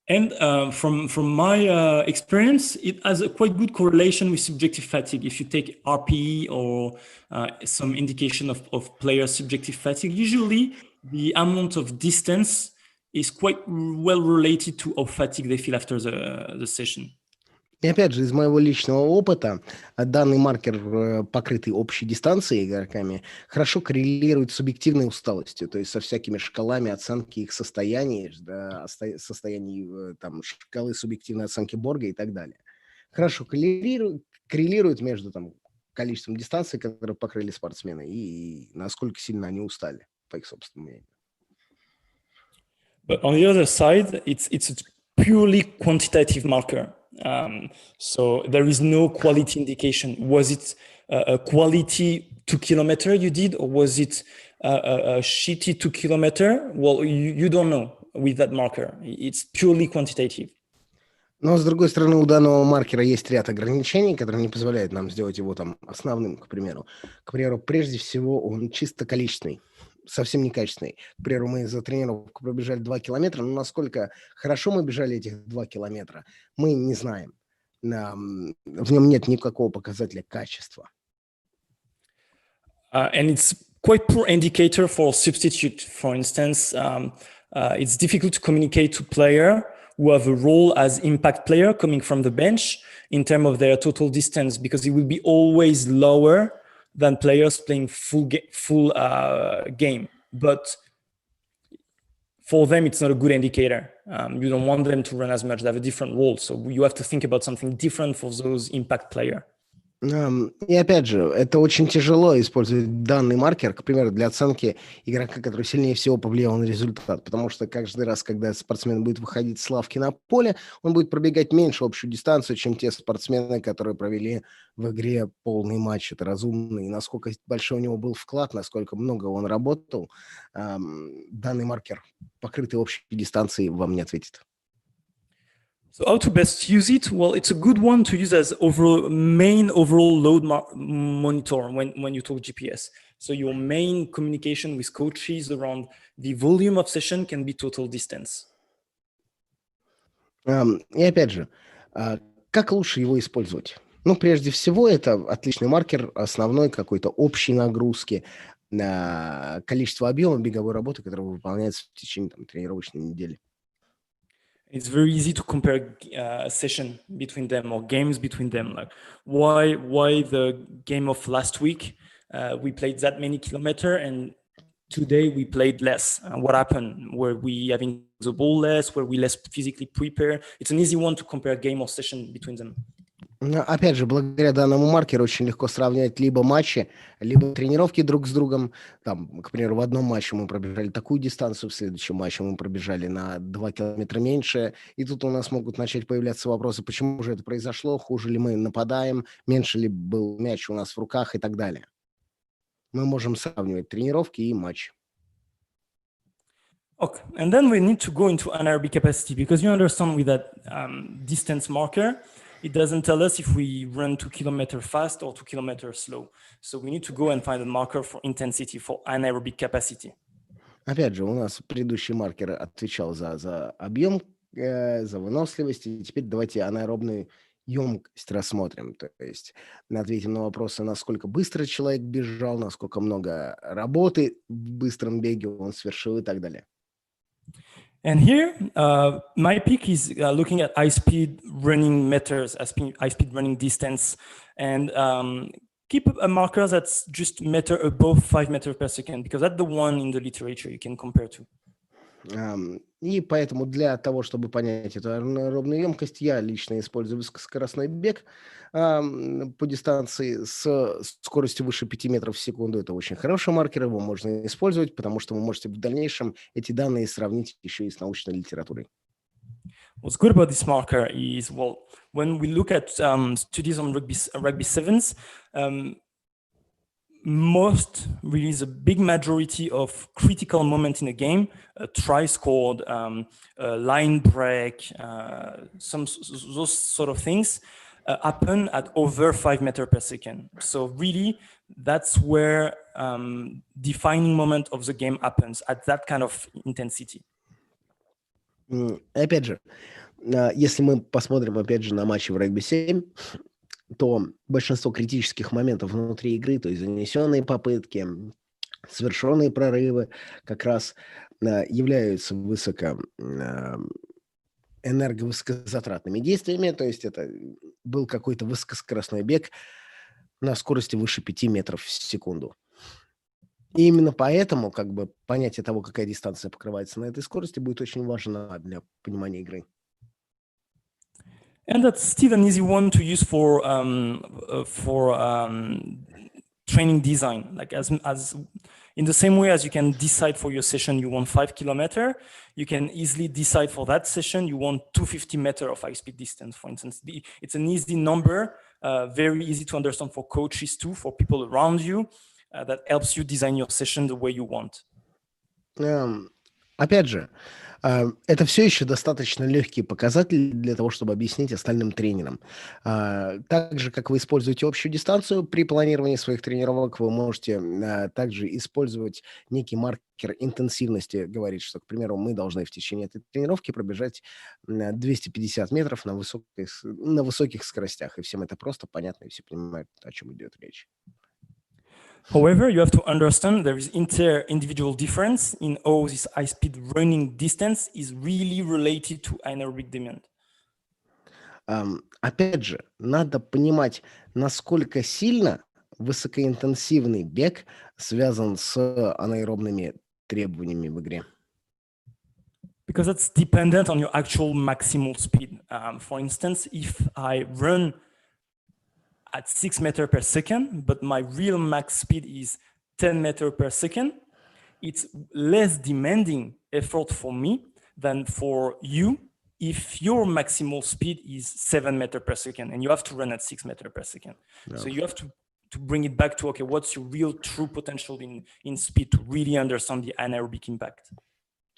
S3: And from my experience, it has a quite good correlation with subjective fatigue. If you take RPE or some indication of player subjective fatigue, usually the amount of distance is quite well related to how fatigued they feel after the session.
S2: И опять же, из моего личного опыта, данный маркер, покрытый общей дистанцией игроками, хорошо коррелирует с субъективной усталостью, то есть со всякими шкалами оценки их состояний, состояний там, шкалы субъективной оценки Борга и так далее. Хорошо коррелирует между там, количеством дистанций, которые покрыли спортсмены, и насколько сильно они устали, по их собственному мнению.
S3: But on the other side, it's a purely quantitative marker. So there is no quality indication. Was it a quality 2 kilometer you did, or was it a shitty 2 kilometer? Well, you don't know with that marker. It's purely quantitative.
S2: Но, с другой стороны, у данного маркера есть ряд ограничений, которые не позволяют нам сделать его там основным, к примеру. К примеру, прежде всего, он чисто количественный, совсем не качественный. К примеру, мы за тренировку пробежали 2 километра, но насколько хорошо мы бежали этих 2 километра, мы не знаем. В нем нет никакого показателя качества.
S3: And it's quite poor indicator for substitute. For instance, it's difficult to communicate to player who have a role as impact player coming from the bench in terms of their total distance, because it will be always lower than players playing full game. But for them, it's not a good indicator. You don't want them to run as much. They have a different role. So you have to think about something different for those impact players.
S2: И опять же, это очень тяжело использовать данный маркер, к примеру, для оценки игрока, который сильнее всего повлиял на результат, потому что каждый раз, когда спортсмен будет выходить с лавки на поле, он будет пробегать меньше общую дистанцию, чем те спортсмены, которые провели в игре полный матч. Это разумно, и насколько большой у него был вклад, насколько много он работал, данный маркер, покрытый общей дистанцией, вам не ответит.
S3: So how to best use it? Well, it's a good one to use as main overall load monitor when you talk GPS. So your main communication with coaches around the volume of session can be total distance.
S2: И опять же, как лучше его использовать? Ну, прежде всего, это отличный маркер основной какой-то общей нагрузки, количество объема беговой работы, которая выполняется в течение тренировочной недели.
S3: It's very easy to compare session between them or games between them. Like why the game of last week we played that many kilometers and today we played less. What happened? Were we having the ball less? Were we less physically prepared? It's an easy one to compare game or session between them.
S2: Опять же, благодаря данному маркеру очень легко сравнивать либо матчи, либо тренировки друг с другом. Там, к примеру, в одном матче мы пробежали такую дистанцию, в следующем матче мы пробежали на 2 километра меньше. И тут у нас могут начать появляться вопросы, почему же это произошло, хуже ли мы нападаем, меньше ли был мяч у нас в руках и так далее. Мы можем сравнивать тренировки и матчи.
S3: Okay, and then we need to go into anaerobic capacity because you understand with that distance marker, it doesn't tell us if we run 2 kilometers fast or 2 kilometers slow. So we need to go and find a marker for intensity, for anaerobic capacity.
S2: Опять же, у нас предыдущий маркер отвечал за объем, за выносливость, и теперь давайте анаэробную емкость рассмотрим. То есть ответим на вопросы, насколько быстро человек бежал, насколько много работы в быстром беге он совершил и так далее.
S3: And here, my pick is looking at high-speed running meters, high-speed running distance, and keep a marker that's just meter above 5 meters per second, because that's the one in the literature you can compare to.
S2: И поэтому для того, чтобы понять эту аэробную емкость, я лично использую высокоскоростной бег по дистанции с скоростью выше 5 метров в секунду. Это очень хороший маркер, его можно использовать, потому что вы можете в дальнейшем эти данные сравнить еще и с научной литературой.
S3: What's good about this marker is, well, when we look at studies on rugby sevens, really the big majority of critical moment in a game, a try scored, a line break, those sort of things happen at over 5 meters per second. So really, that's where defining moment of the game happens, at that kind of intensity.
S2: Опять же, если мы посмотрим, опять же, на матчи в регби-7, то большинство критических моментов внутри игры, то есть занесенные попытки, совершенные прорывы, как раз являются энерговысокозатратными действиями, то есть это был какой-то высокоскоростной бег на скорости выше 5 метров в секунду. И именно поэтому как бы понятие того, какая дистанция покрывается на этой скорости, будет очень важно для понимания игры.
S3: And that's still an easy one to use for training design. Like as in the same way as you can decide for your session you want 5 kilometers, you can easily decide for that session you want 250 meters of high-speed distance, for instance. It's an easy number, very easy to understand for coaches too, for people around you, that helps you design your session the way you want.
S2: Опять же, это все еще достаточно легкие показатели для того, чтобы объяснить остальным тренерам. Так же, как вы используете общую дистанцию при планировании своих тренировок, вы можете также использовать некий маркер интенсивности. Говорит, что, к примеру, мы должны в течение этой тренировки пробежать 250 метров на высоких скоростях. И всем это просто понятно, и все понимают, о чем идет речь.
S3: However, you have to understand there is inter-individual difference in how this high-speed running distance is really related to anaerobic demand.
S2: Опять же, надо понимать, насколько сильно высокоинтенсивный бег связан с анаэробными требованиями в игре.
S3: Because that's dependent on your actual maximal speed. For instance, if I run at 6 meters per second, but my real max speed is 10 meters per second, it's less demanding effort for me than for you if your maximal speed is 7 meters per second and you have to run at 6 meters per second. Yeah. So you have to bring it back to, okay, what's your real true potential in speed to really understand the anaerobic impact.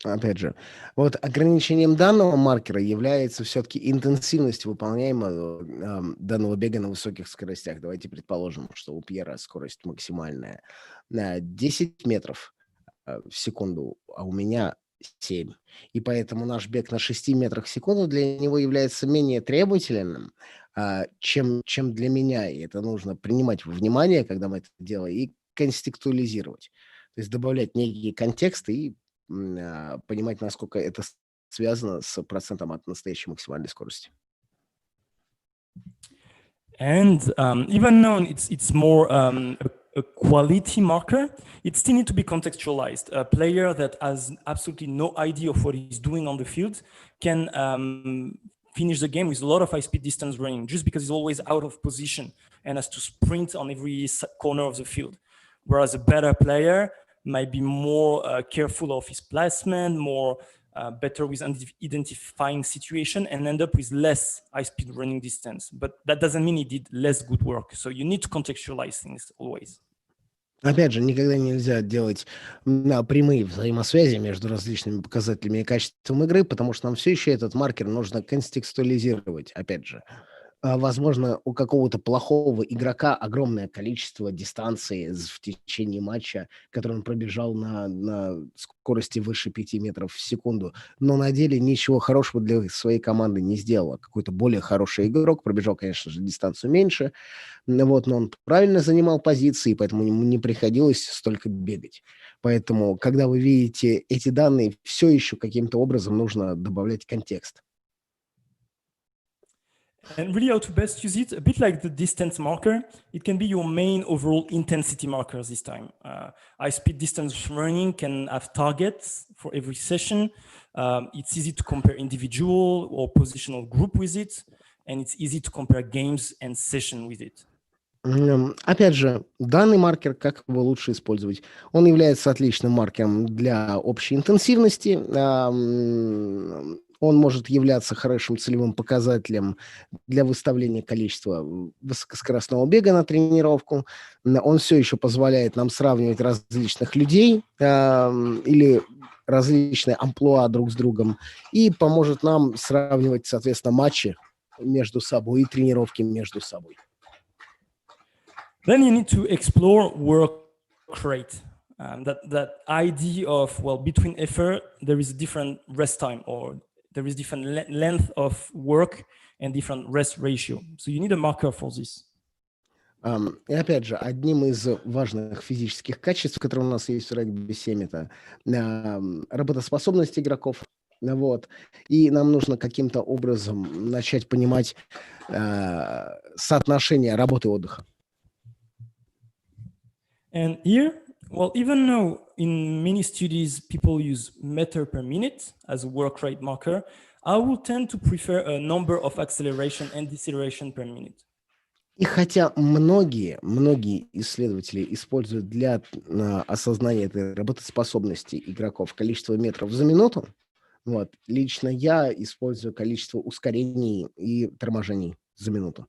S2: Опять же, вот ограничением данного маркера является все-таки интенсивность выполняемого данного бега на высоких скоростях. Давайте предположим, что у Пьера скорость максимальная на 10 метров в секунду, а у меня 7. И поэтому наш бег на 6 метрах в секунду для него является менее требовательным, чем для меня. И это нужно принимать во внимание, когда мы это делаем, и контекстуализировать. То есть добавлять некие контексты и понимать, насколько это связано с процентом от настоящей максимальной скорости.
S3: And even though it's more a quality marker, it still needs to be contextualized. A player that has absolutely no idea of what he's doing on the field can finish the game with a lot of high-speed distance running just because he's always out of position and has to sprint on every corner of the field. Whereas a better player might be more careful of his placement, more better with identifying situation, and end up with less high-speed running distance. But that doesn't mean he did less good work. So you need to contextualize things always.
S2: Опять же, никогда нельзя делать прямые взаимосвязи между различными показателями и качеством игры, потому что нам все еще этот маркер нужно контекстуализировать, опять же. Возможно, у какого-то плохого игрока огромное количество дистанции в течение матча, который он пробежал на скорости выше 5 метров в секунду, но на деле ничего хорошего для своей команды не сделал. Какой-то более хороший игрок пробежал, конечно же, дистанцию меньше, но он правильно занимал позиции, поэтому ему не приходилось столько бегать. Поэтому, когда вы видите эти данные, все еще каким-то образом нужно добавлять контекст.
S3: And really how to best use it, a bit like the distance marker, it can be your main overall intensity marker this time. High-speed distance running can have targets for every session. It's easy to compare individual or positional group with it, and it's easy to compare games and session with it.
S2: Опять же, данный маркер, как его лучше использовать? Он является отличным маркером для общей интенсивности. Он может являться хорошим целевым показателем для выставления количества высокоскоростного бега на тренировку. Он все еще позволяет нам сравнивать различных людей или различные амплуа друг с другом и поможет нам сравнивать, соответственно, матчи между собой и тренировки между собой.
S3: Then you need to explore work rate. That idea of, well, between effort, there is a different rest time, or there is different length of work and different rest ratio. So you need a marker for this.
S2: И опять же, одним из важных физических качеств, которые у нас есть в регби-7, это работоспособность игроков. И нам нужно каким-то образом начать понимать соотношение работы и отдыха.
S3: And here, well, even though in many studies people use meter per minute as a work rate marker, I will tend to prefer a number of acceleration and deceleration per minute.
S2: И хотя многие исследователи используют для осознания этой работоспособности игроков количество метров за минуту, лично я использую количество ускорений и торможений за минуту.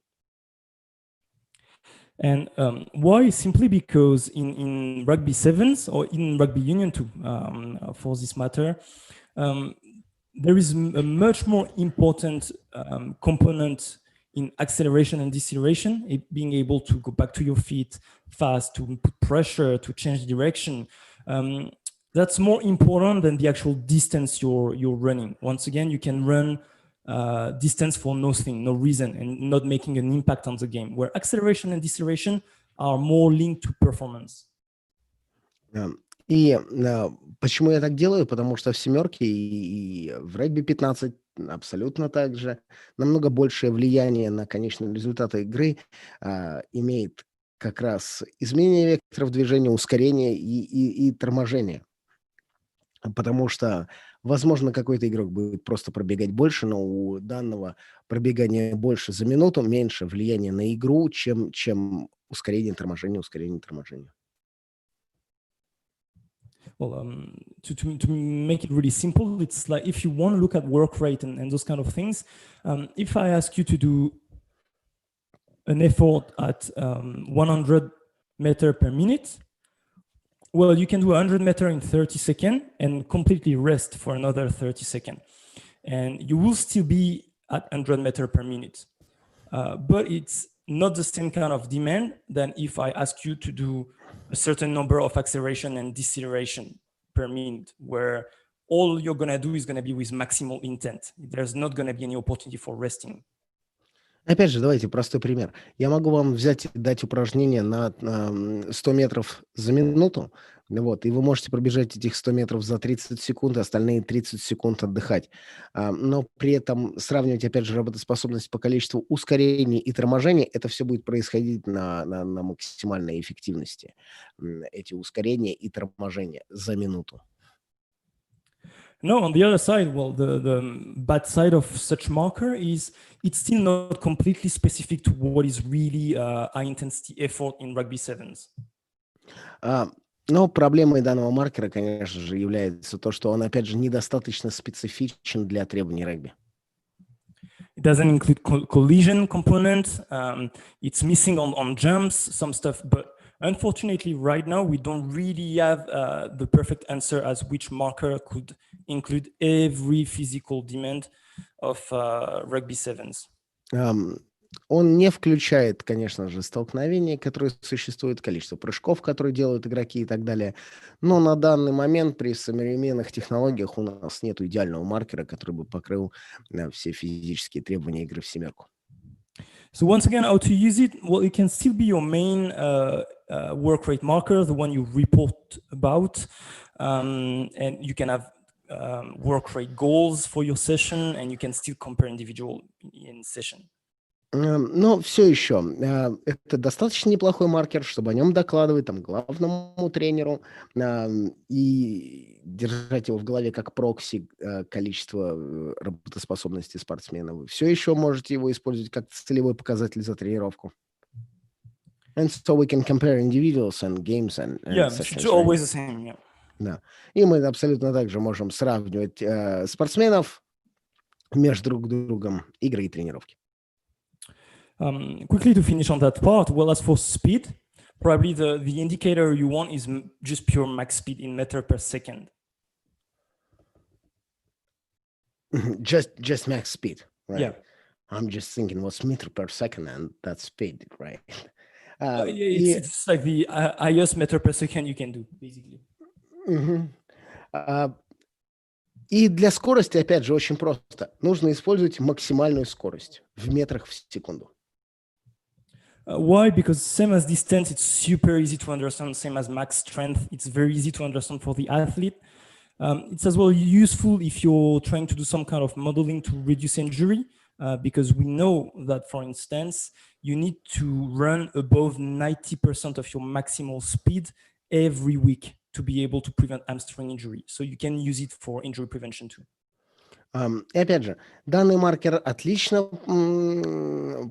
S3: And why? Simply because in rugby sevens or in rugby union too, for this matter, there is a much more important component in acceleration and deceleration, being able to go back to your feet fast, to put pressure, to change direction. That's more important than the actual distance you're running. Once again, you can run distance for nothing, no reason, and not making an impact on the game, where acceleration and deceleration are more linked to performance.
S2: И почему я так делаю? Потому что в семерке и в регби-15 абсолютно так же намного большее влияние на конечные результаты игры имеет как раз изменение векторов движения, ускорение и торможение. Потому что, возможно, какой-то игрок будет просто пробегать больше, но у данного пробегания больше за минуту меньше влияния на игру, чем ускорение, торможение.
S3: Well, to make it really simple, it's like if you want to look at work rate and those kind of things, if I ask you to do an effort at 100 meters per minute, well, you can do 100 meters in 30 seconds and completely rest for another 30 seconds. And you will still be at 100 meters per minute. But it's not the same kind of demand than if I ask you to do a certain number of acceleration and deceleration per minute, where all you're going to do is going to be with maximal intent. There's not going to be any opportunity for resting.
S2: Опять же, давайте простой пример. Я могу вам взять и дать упражнение на 100 метров за минуту, и вы можете пробежать этих 100 метров за 30 секунд, остальные 30 секунд отдыхать. Но при этом сравнивать, опять же, работоспособность по количеству ускорений и торможений, это все будет происходить на максимальной эффективности, эти ускорения и торможения за минуту.
S3: No, on the other side, well, the bad side of such marker is it's still not completely specific to what is really high intensity effort in rugby sevens.
S2: Но проблемой данного маркера, конечно же, является то, что он, опять же, недостаточно специфичен для требований регби.
S3: It doesn't include collision component. It's missing on jumps, some stuff. But unfortunately, right now, we don't really have the perfect answer as which marker could include every physical demand of rugby sevens.
S2: Он не включает, конечно же, столкновения, которые существуют, количество прыжков, которые делают игроки и так далее. Но на данный момент при современных технологиях у нас нет идеального маркера, который бы покрыл все физические требования игры в семерку.
S3: So once again, how to use it? Well, it can still be your main work rate marker, the one you report about. And you can have work rate goals for your session, and you can still compare individual in session.
S2: Но все еще это достаточно неплохой маркер, чтобы о нем докладывать там, главному тренеру и держать его в голове как прокси количество работоспособности спортсмена. Вы все еще можете его использовать как целевой показатель за тренировку. And so we can compare individuals and games and sessions,
S3: it's always the same. Yeah.
S2: Да. И мы абсолютно также можем сравнивать спортсменов между друг другом, игры и тренировки.
S3: Quickly to finish on that part, well, as for speed, probably the indicator you want is just pure max speed in meter per second.
S2: Just max speed, right?
S3: Yeah.
S2: I'm just thinking what's meter per second, and that's speed, right?
S3: It's like the highest meter per second you can do, basically.
S2: И для скорости, опять же, очень просто. Нужно использовать максимальную скорость в метрах в секунду.
S3: Why? Because same as distance, it's super easy to understand. Same as max strength, it's very easy to understand for the athlete. It's as well useful if you're trying to do some kind of modeling to reduce injury, because we know that, for instance, you need to run above 90% of your maximal speed every week to be able to prevent hamstring injury. So you can use it for injury prevention too.
S2: И опять же, данный маркер отлично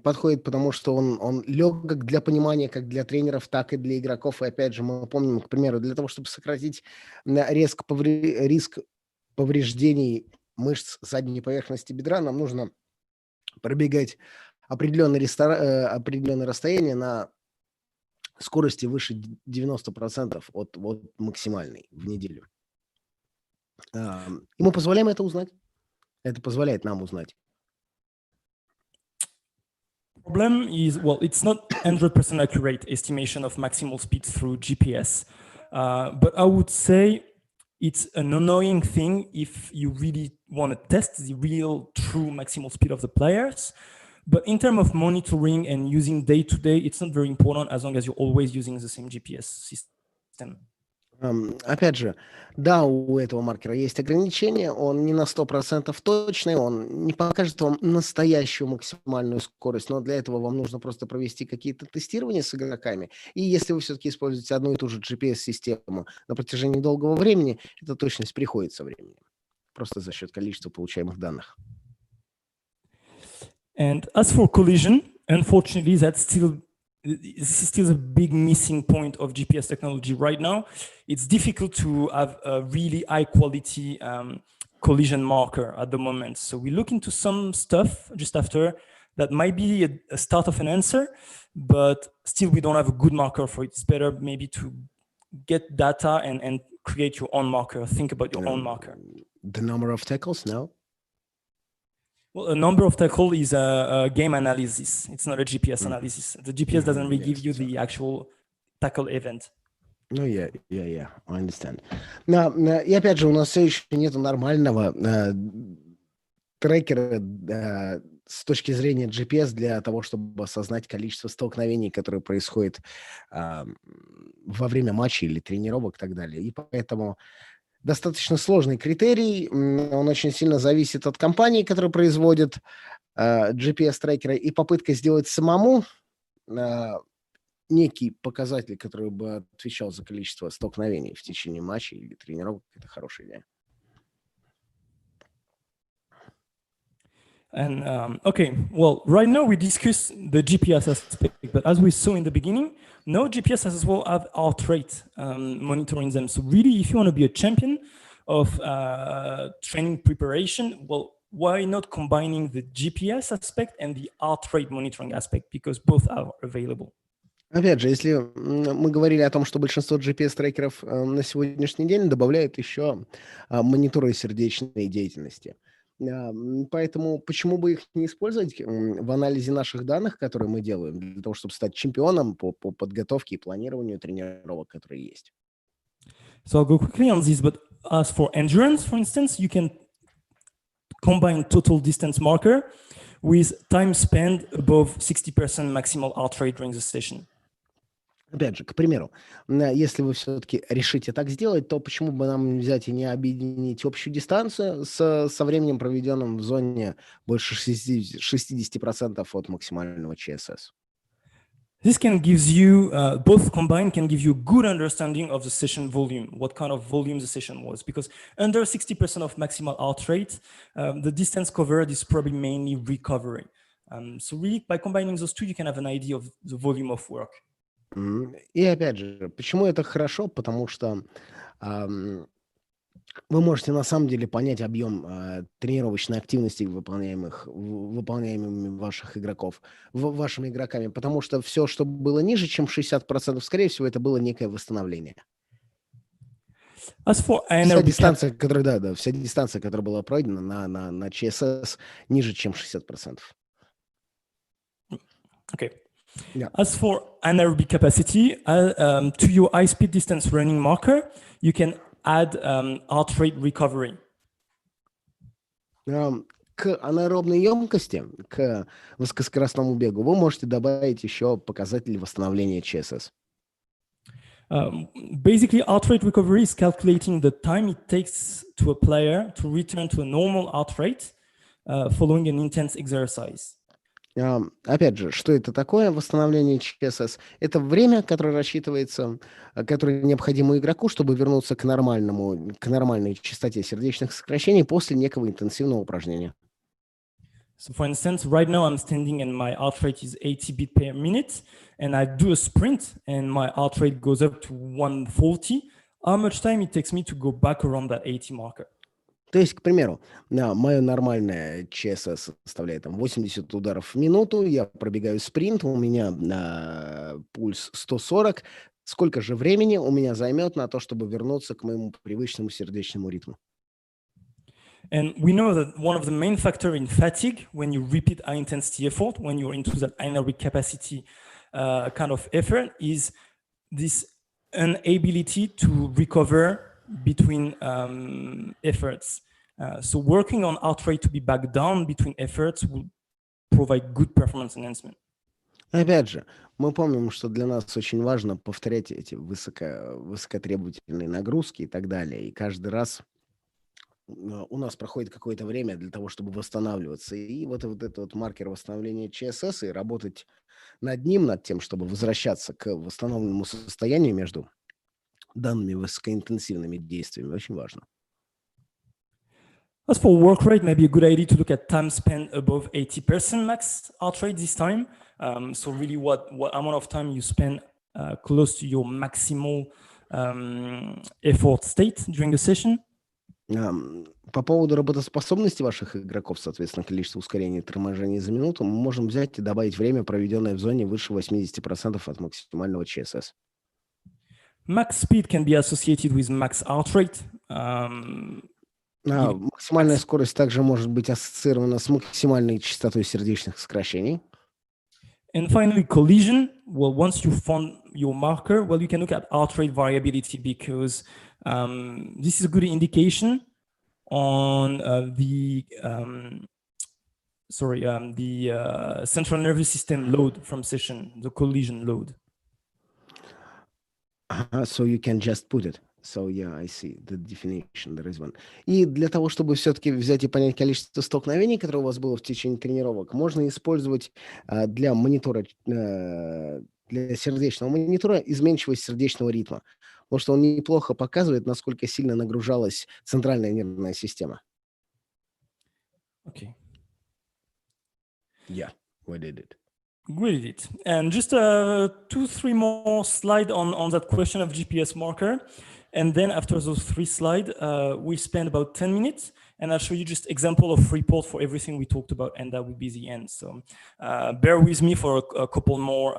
S2: подходит, потому что он легок для понимания как для тренеров, так и для игроков. И опять же, мы помним, к примеру, для того, чтобы сократить риск повреждений мышц задней поверхности бедра, нам нужно пробегать определенное расстояние на скорости выше 90% от максимальной в неделю. И мы позволяем это узнать. Это позволяет нам узнать.
S3: Problem is, well, it's not 100% accurate estimation of maximal speed through GPS, but I would say it's an annoying thing if you really want to test the real true maximal speed of the players. But in terms of monitoring and using day to day, it's not very important as long as you're always using the same GPS system.
S2: Опять же, да, у этого маркера есть ограничения, он не на 100% точный, он не покажет вам настоящую максимальную скорость, но для этого вам нужно просто провести какие-то тестирования с игроками. И если вы все-таки используете одну и ту же GPS-систему на протяжении долгого времени, эта точность приходит со временем, просто за счет количества получаемых данных.
S3: And as for collision, unfortunately, this is still a big missing point of GPS technology right now. It's difficult to have a really high quality collision marker at the moment. So we look into some stuff just after that might be a start of an answer, but still we don't have a good marker for it. It's better maybe to get data and create your own marker. Think about your own marker.
S2: The number of tackles, no?
S3: Well, a number of tackle is a game analysis. It's not a GPS analysis. The GPS doesn't really give you the actual tackle event.
S2: Ну, I understand. И опять же, у нас все еще нет нормального трекера с точки зрения GPS для того, чтобы осознать количество столкновений, которые происходят во время матчей или тренировок и так далее. И поэтому достаточно сложный критерий, он очень сильно зависит от компании, которая производит GPS-трекеры, и попытка сделать самому некий показатель, который бы отвечал за количество столкновений в течение матча или тренировок, это хорошая идея.
S4: And okay, well, right now we discuss the GPS aspect, but as we saw in the beginning, now GPS as well have heart rate monitoring them. So really, if you want to be a champion of training preparation, well, why not combining the GPS aspect and the heart rate monitoring aspect, because both are available.
S2: Опять же, если мы говорили о том, что большинство GPS-трекеров на сегодняшний день добавляют еще мониторы сердечной деятельности. Поэтому почему бы их не использовать в анализе наших данных, которые мы делаем, для того, чтобы стать чемпионом по подготовке и планированию тренировок, которые есть?
S4: So I'll go quickly on this, but as for endurance, for instance, you can combine total distance marker with time spent above 60% maximal heart rate during the session.
S2: Опять же, к примеру, если вы все-таки решите так сделать, то почему бы нам взять и не объединить общую дистанцию со временем, проведенным в зоне больше 60% от максимального ЧСС?
S4: This can give you, both combined can give you good understanding of the session volume, what kind of volume the session was, because under 60% of maximal heart rate, the distance covered is probably mainly recovery. So really, by combining those two, you can have an idea of the volume of work.
S2: И опять же, почему это хорошо? Потому что вы можете на самом деле понять объем тренировочной активности, выполняемыми ваших игроков, вашими игроками, потому что все, что было ниже, чем 60%, скорее всего, это было некое восстановление.
S4: As for
S2: Вся дистанция, которая была пройдена на ЧСС, ниже, чем 60%.
S4: Okay.
S2: Yeah.
S4: As for anaerobic capacity, to your high-speed distance running marker, you can add heart rate recovery.
S2: К анаэробной емкости, к высокоскоростному бегу вы можете добавить еще показатель восстановления ЧСС.
S4: Basically, heart rate recovery is calculating the time it takes to a player to return to a normal heart rate following an intense exercise.
S2: Опять же, что это такое восстановление ЧСС? Это время, которое рассчитывается, которое необходимо игроку, чтобы вернуться к нормальной частоте сердечных сокращений после некого интенсивного упражнения.
S4: So for instance, right now I'm standing and my heart rate is 80 beats per minute, and I do a sprint and my heart rate goes up to 140. How much time it takes me to go back around that 80 marker?
S2: То есть, к примеру, мое нормальное ЧСС составляет 80 ударов в минуту, я пробегаю спринт, у меня пульс 140. Сколько же времени у меня займет на то, чтобы вернуться к моему привычному сердечному ритму?
S4: And we know that one of the main factors in fatigue, when you repeat high intensity effort, when you're into that anaerobic capacity kind of effort, is this inability to recover between efforts. So working on heart rate to be back down between efforts will provide good performance enhancement.
S2: Опять же, мы помним, что для нас очень важно повторять эти высокотребовательные нагрузки и так далее. И каждый раз у нас проходит какое-то время для того, чтобы восстанавливаться. И вот этот маркер восстановления ЧСС и работать над ним, над тем, чтобы возвращаться к восстановленному состоянию между данными высокоинтенсивными действиями, очень важно.
S4: As for work rate, maybe a good idea to look at time spent above 80% max heart rate this time. So really what amount of time you spend close to your maximal effort state during the session.
S2: По поводу работоспособности ваших игроков, соответственно, количество ускорений и торможений за минуту, мы можем взять и добавить время, проведенное в зоне выше 80% от максимального ЧСС.
S4: Max speed can be associated with max heart rate.
S2: Максимальная скорость также может быть ассоциирована с максимальной частотой сердечных сокращений.
S4: And finally, collision. Well, once you found your marker, well, you can look at heart rate variability because this is a good indication on the central nervous system load from session, the collision load.
S2: So you can just put it. So yeah, I see the definition. There is one. И для того, чтобы все-таки взять и понять количество столкновений, которое у вас было в течение тренировок, можно использовать для монитора, для сердечного монитора изменчивость сердечного ритма, потому что он неплохо показывает, насколько сильно нагружалась центральная нервная система.
S4: Okay.
S2: Yeah, we did it.
S4: We did it. And just 2-3 more slides on that question of GPS marker. And then after those 3 slides, we spend about 10 minutes. And I'll show you just example of report for everything we talked about. And that will be the end. So bear with me for a couple more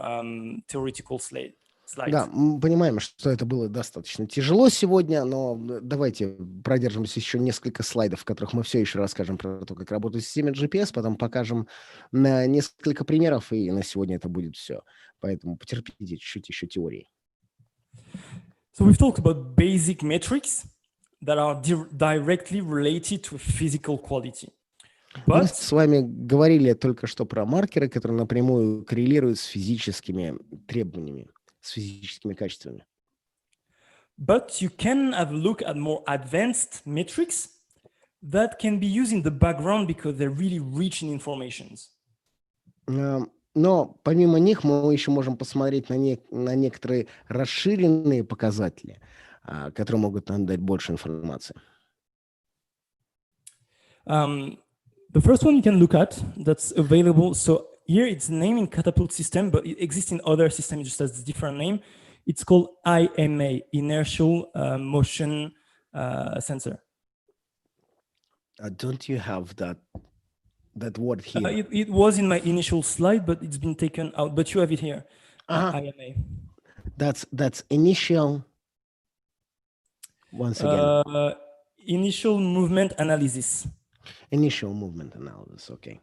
S4: theoretical slides.
S2: Да, мы понимаем, что это было достаточно тяжело сегодня, но давайте продержимся еще несколько слайдов, в которых мы все еще расскажем про то, как работает система GPS, потом покажем несколько примеров, и на сегодня это будет все. Поэтому потерпите чуть-чуть еще теории.
S4: So we've talked about basic metrics that are directly related to physical quality.
S2: Мы с вами говорили только что про маркеры, которые напрямую коррелируют с физическими требованиями, с физическими качествами.
S4: But you can have a look at more advanced metrics that can be used in the background because they're really rich in information.
S2: Но помимо них мы еще можем посмотреть на некоторые расширенные показатели, которые могут нам дать больше информации.
S4: The first one you can look at that's available. So here it's named in Catapult system, but it exists in other systems. It just has a different name. It's called IMA, Inertial Motion Sensor.
S2: Don't you have that word here?
S4: It was in my initial slide, but it's been taken out. But you have it here. IMA.
S2: That's initial. Once again.
S4: Initial movement analysis.
S2: Initial movement analysis, окей.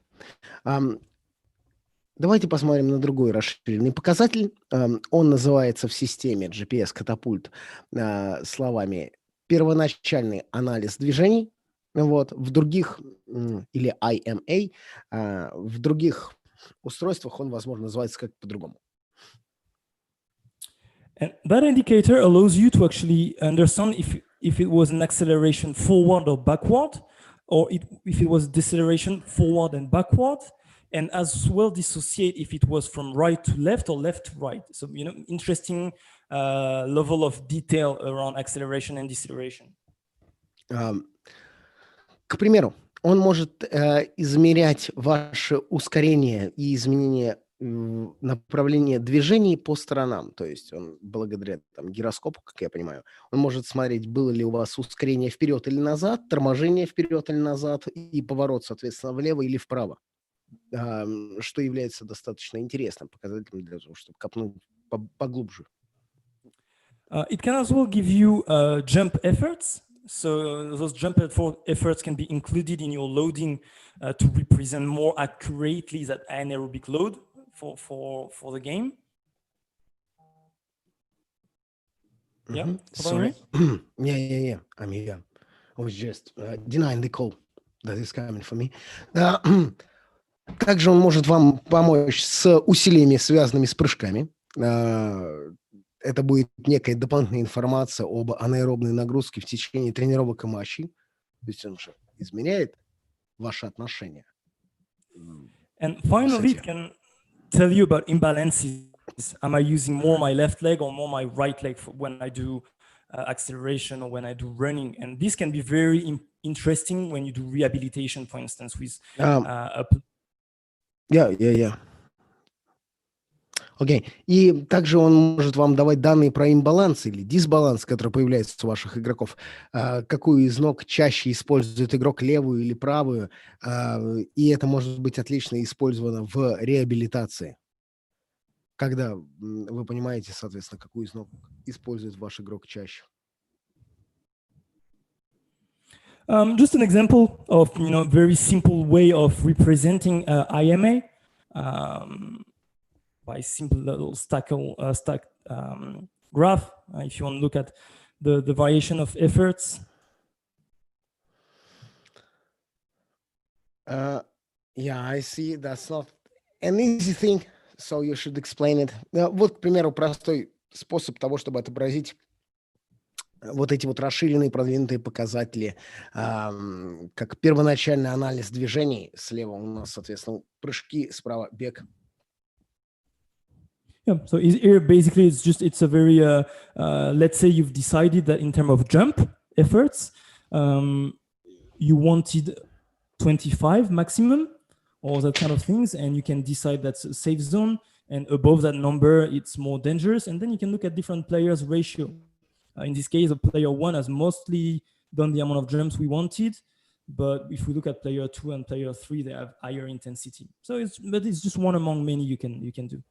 S2: Давайте посмотрим на другой расширенный показатель. Он называется в системе GPS-катапульт словами первоначальный анализ движений. Вот. В других, или IMA, в других устройствах он, возможно, называется как-то по-другому.
S4: And that indicator allows you to actually understand if it was an acceleration forward or backward, or if it was deceleration forward and backward, and as well dissociate if it was from right to left or left to right. So, interesting level of detail around acceleration and deceleration.
S2: К примеру, он может измерять ваше ускорение и изменение направления движений по сторонам. То есть он благодаря гироскопу, как я понимаю, он может смотреть, было ли у вас ускорение вперед или назад, торможение вперед или назад и поворот, соответственно, влево или вправо, что является достаточно интересным показателем для того, чтобы копнуть поглубже.
S4: It can as well give you jump efforts. So those jump efforts can be included in your loading to represent more accurately that anaerobic load for the game. Yeah.
S2: Sorry. Yeah. I'm here. I was just denying the call that is coming for me. Также он может вам помочь с усилиями, связанными с прыжками. Это будет некая дополнительная информация об анаэробной нагрузке в течение тренировок и матчей. То есть он же измеряет ваши отношения.
S4: And finally, it can tell you about imbalances. Am I using more my left leg or more my right leg when I do acceleration or when I do running? And this can be very interesting when you do rehabilitation, for instance, with
S2: Yeah. Окей. И также он может вам давать данные про имбаланс или дисбаланс, который появляется у ваших игроков. Какую из ног чаще использует игрок, левую или правую. И это может быть отлично использовано в реабилитации. Когда вы понимаете, соответственно, какую из ног использует ваш игрок чаще.
S4: Just an example of very simple way of representing IMA. By simple little stack graph, if you want to look at the variation of efforts.
S2: Yeah, I see. That's not an easy thing, so you should explain it. Вот, к примеру, простой способ того, чтобы отобразить вот эти вот расширенные, продвинутые показатели, как первоначальный анализ движений. Слева у нас, соответственно, прыжки, справа бег.
S4: Yeah, so here basically it's a very, let's say you've decided that in terms of jump efforts, you wanted 25 maximum, or that kind of things, and you can decide that's a safe zone, and above that number, it's more dangerous, and then you can look at different players' ratio. In this case, player 1 has mostly done the amount of jumps we wanted, but if we look at player 2 and player 3, they have higher intensity. So it's just one among many you can do.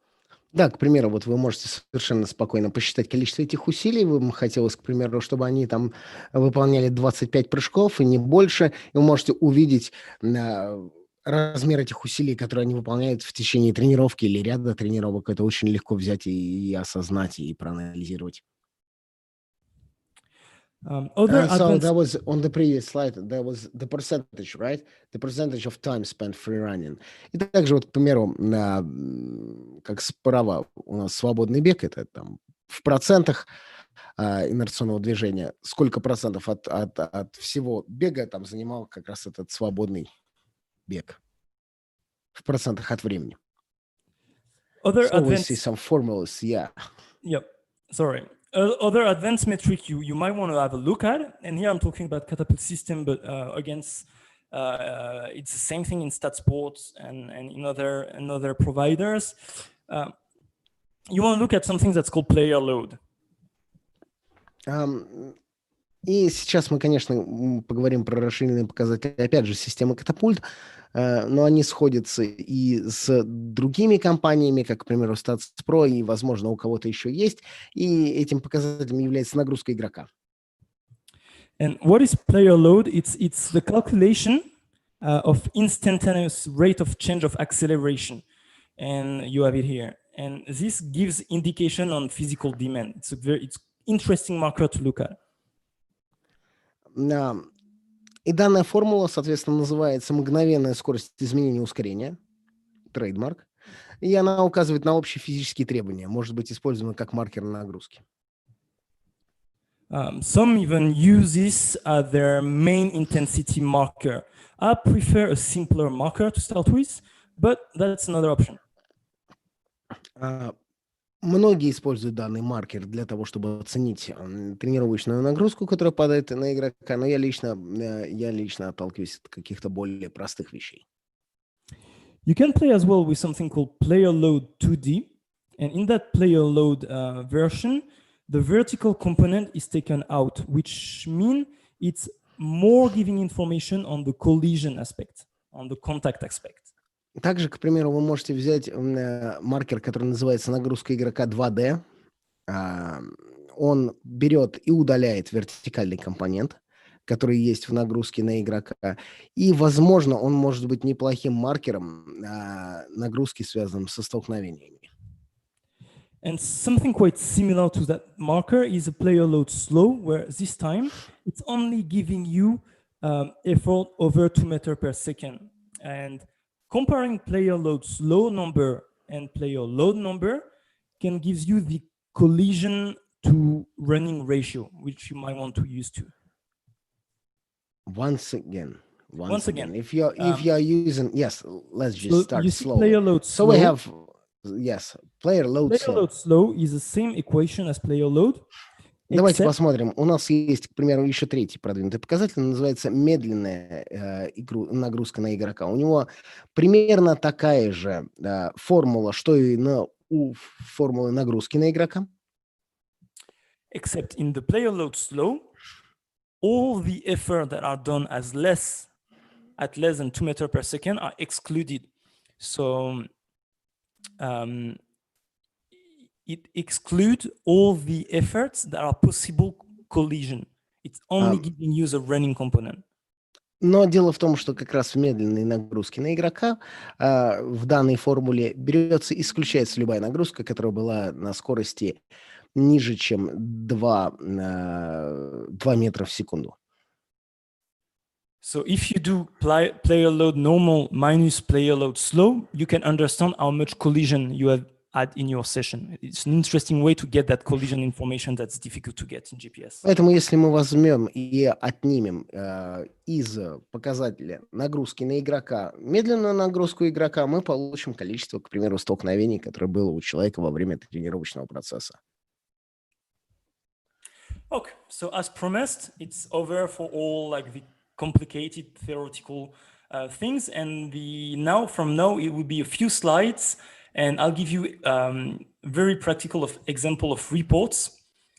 S2: Да, к примеру, вот вы можете совершенно спокойно посчитать количество этих усилий. Вам хотелось, к примеру, чтобы они там выполняли 25 прыжков и не больше. И вы можете увидеть размер этих усилий, которые они выполняют в течение тренировки или ряда тренировок. Это очень легко взять и осознать, и проанализировать. So that was on the previous slide, that was the percentage, right? The percentage of time spent free running. И также вот, к примеру, как справа у нас свободный бег, это там в процентах инерционного движения. Сколько процентов от всего бега там занимал как раз этот свободный бег? В процентах от времени. So we see some formulas, yeah.
S4: Yep, sorry. Other advanced metric you might want to have a look at, and here I'm talking about catapult system, but it's the same thing in StatSports and in other providers. You want to look at something that's called player load.
S2: И сейчас мы, конечно, поговорим про расширенные показатели, опять же, системы катапульт, но они сходятся и с другими компаниями, как, к примеру, StatsPro, и, возможно, у кого-то еще есть, и этим показателем является нагрузка игрока.
S4: And what is player load? It's the calculation of instantaneous rate of change of acceleration, and you have it here. And this gives indication on physical demand. It's interesting marker to look at.
S2: И данная формула, соответственно, называется мгновенная скорость изменения ускорения, трейдмарк, и она указывает на общие физические требования, может быть использована как маркер нагрузки.
S4: Some even use this as their main intensity marker. I prefer a simpler marker to start with, but that's another option.
S2: Многие используют данный маркер для того, чтобы оценить тренировочную нагрузку, которая падает на игрока, но я лично отталкиваюсь от каких-то более простых вещей.
S4: You can play as well with something called player load 2D, and in that player load version, the vertical component is taken out, which means it's more giving information on the collision aspect, on the contact aspect.
S2: Также, к примеру, вы можете взять маркер, который называется нагрузка игрока 2D. Он берет и удаляет вертикальный компонент, который есть в нагрузке на игрока. И, возможно, он может быть неплохим маркером нагрузки, связанным со столкновениями.
S4: And something quite similar to that marker is a player load slow, where this time it's only giving you effort over 2 meters per second. And comparing player load slow number and player load number can give you the collision to running ratio, which you might want to use too.
S2: Once again, if you are using, yes, let's just
S4: so
S2: start
S4: you see
S2: slowly.
S4: Player load
S2: So
S4: slow.
S2: we have, yes, player load slow.
S4: Player load slow is the same equation as player load.
S2: Давайте посмотрим. У нас есть, к примеру, еще третий продвинутый показатель, называется медленная нагрузка на игрока. У него примерно такая же формула, что и у формулы нагрузки на игрока.
S4: Except in the player load slow, all the effort that are done at less than 2 meters per second are excluded. So it excludes all the efforts that are possible collision. It's only giving you the running component.
S2: Но дело в том, что как раз в медленной нагрузке на игрока в данной формуле берется, исключается любая нагрузка, которая была на скорости ниже, чем 2 метра в секунду.
S4: So if you do player load normal minus player load slow, you can understand how much collision you have had in your session. It's an interesting way to get that collision information that's difficult to get in GPS.
S2: Поэтому если мы возьмем и отнимем из показателя нагрузки на игрока медленную нагрузку игрока, мы получим количество, к примеру, столкновений, которое было у человека во время тренировочного процесса.
S4: Okay, so as promised, it's over for all like the complicated theoretical things. And from now, it will be a few slides, and I'll give you very practical example of reports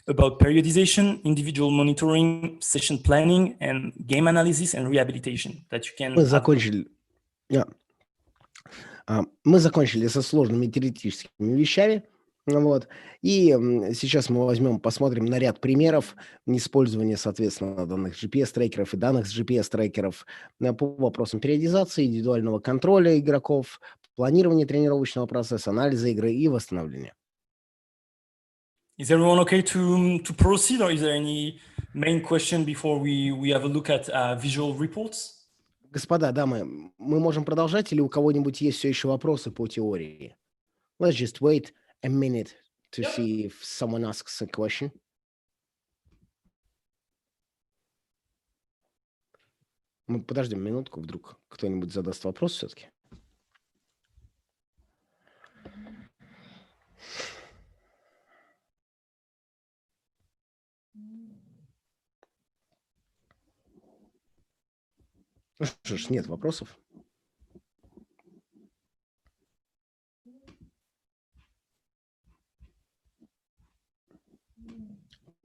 S4: about periodization, individual monitoring, session planning, and game analysis and rehabilitation that you can.
S2: Мы закончили со сложными теоретическими вещами. Вот. И сейчас мы посмотрим на ряд примеров использования, соответственно, данных GPS-трекеров и данных с GPS-трекеров по вопросам периодизации, индивидуального контроля игроков, планирования тренировочного процесса, анализа игры и восстановления.
S4: Is everyone okay to proceed, or is there any main question before we have a look at visual reports?
S2: Господа, дамы, мы можем продолжать, или у кого-нибудь есть все еще вопросы по теории? Let's just wait a minute to see if someone asks a question. Мы подождем минутку, вдруг кто-нибудь задаст вопрос все-таки. Ну что ж, нет вопросов.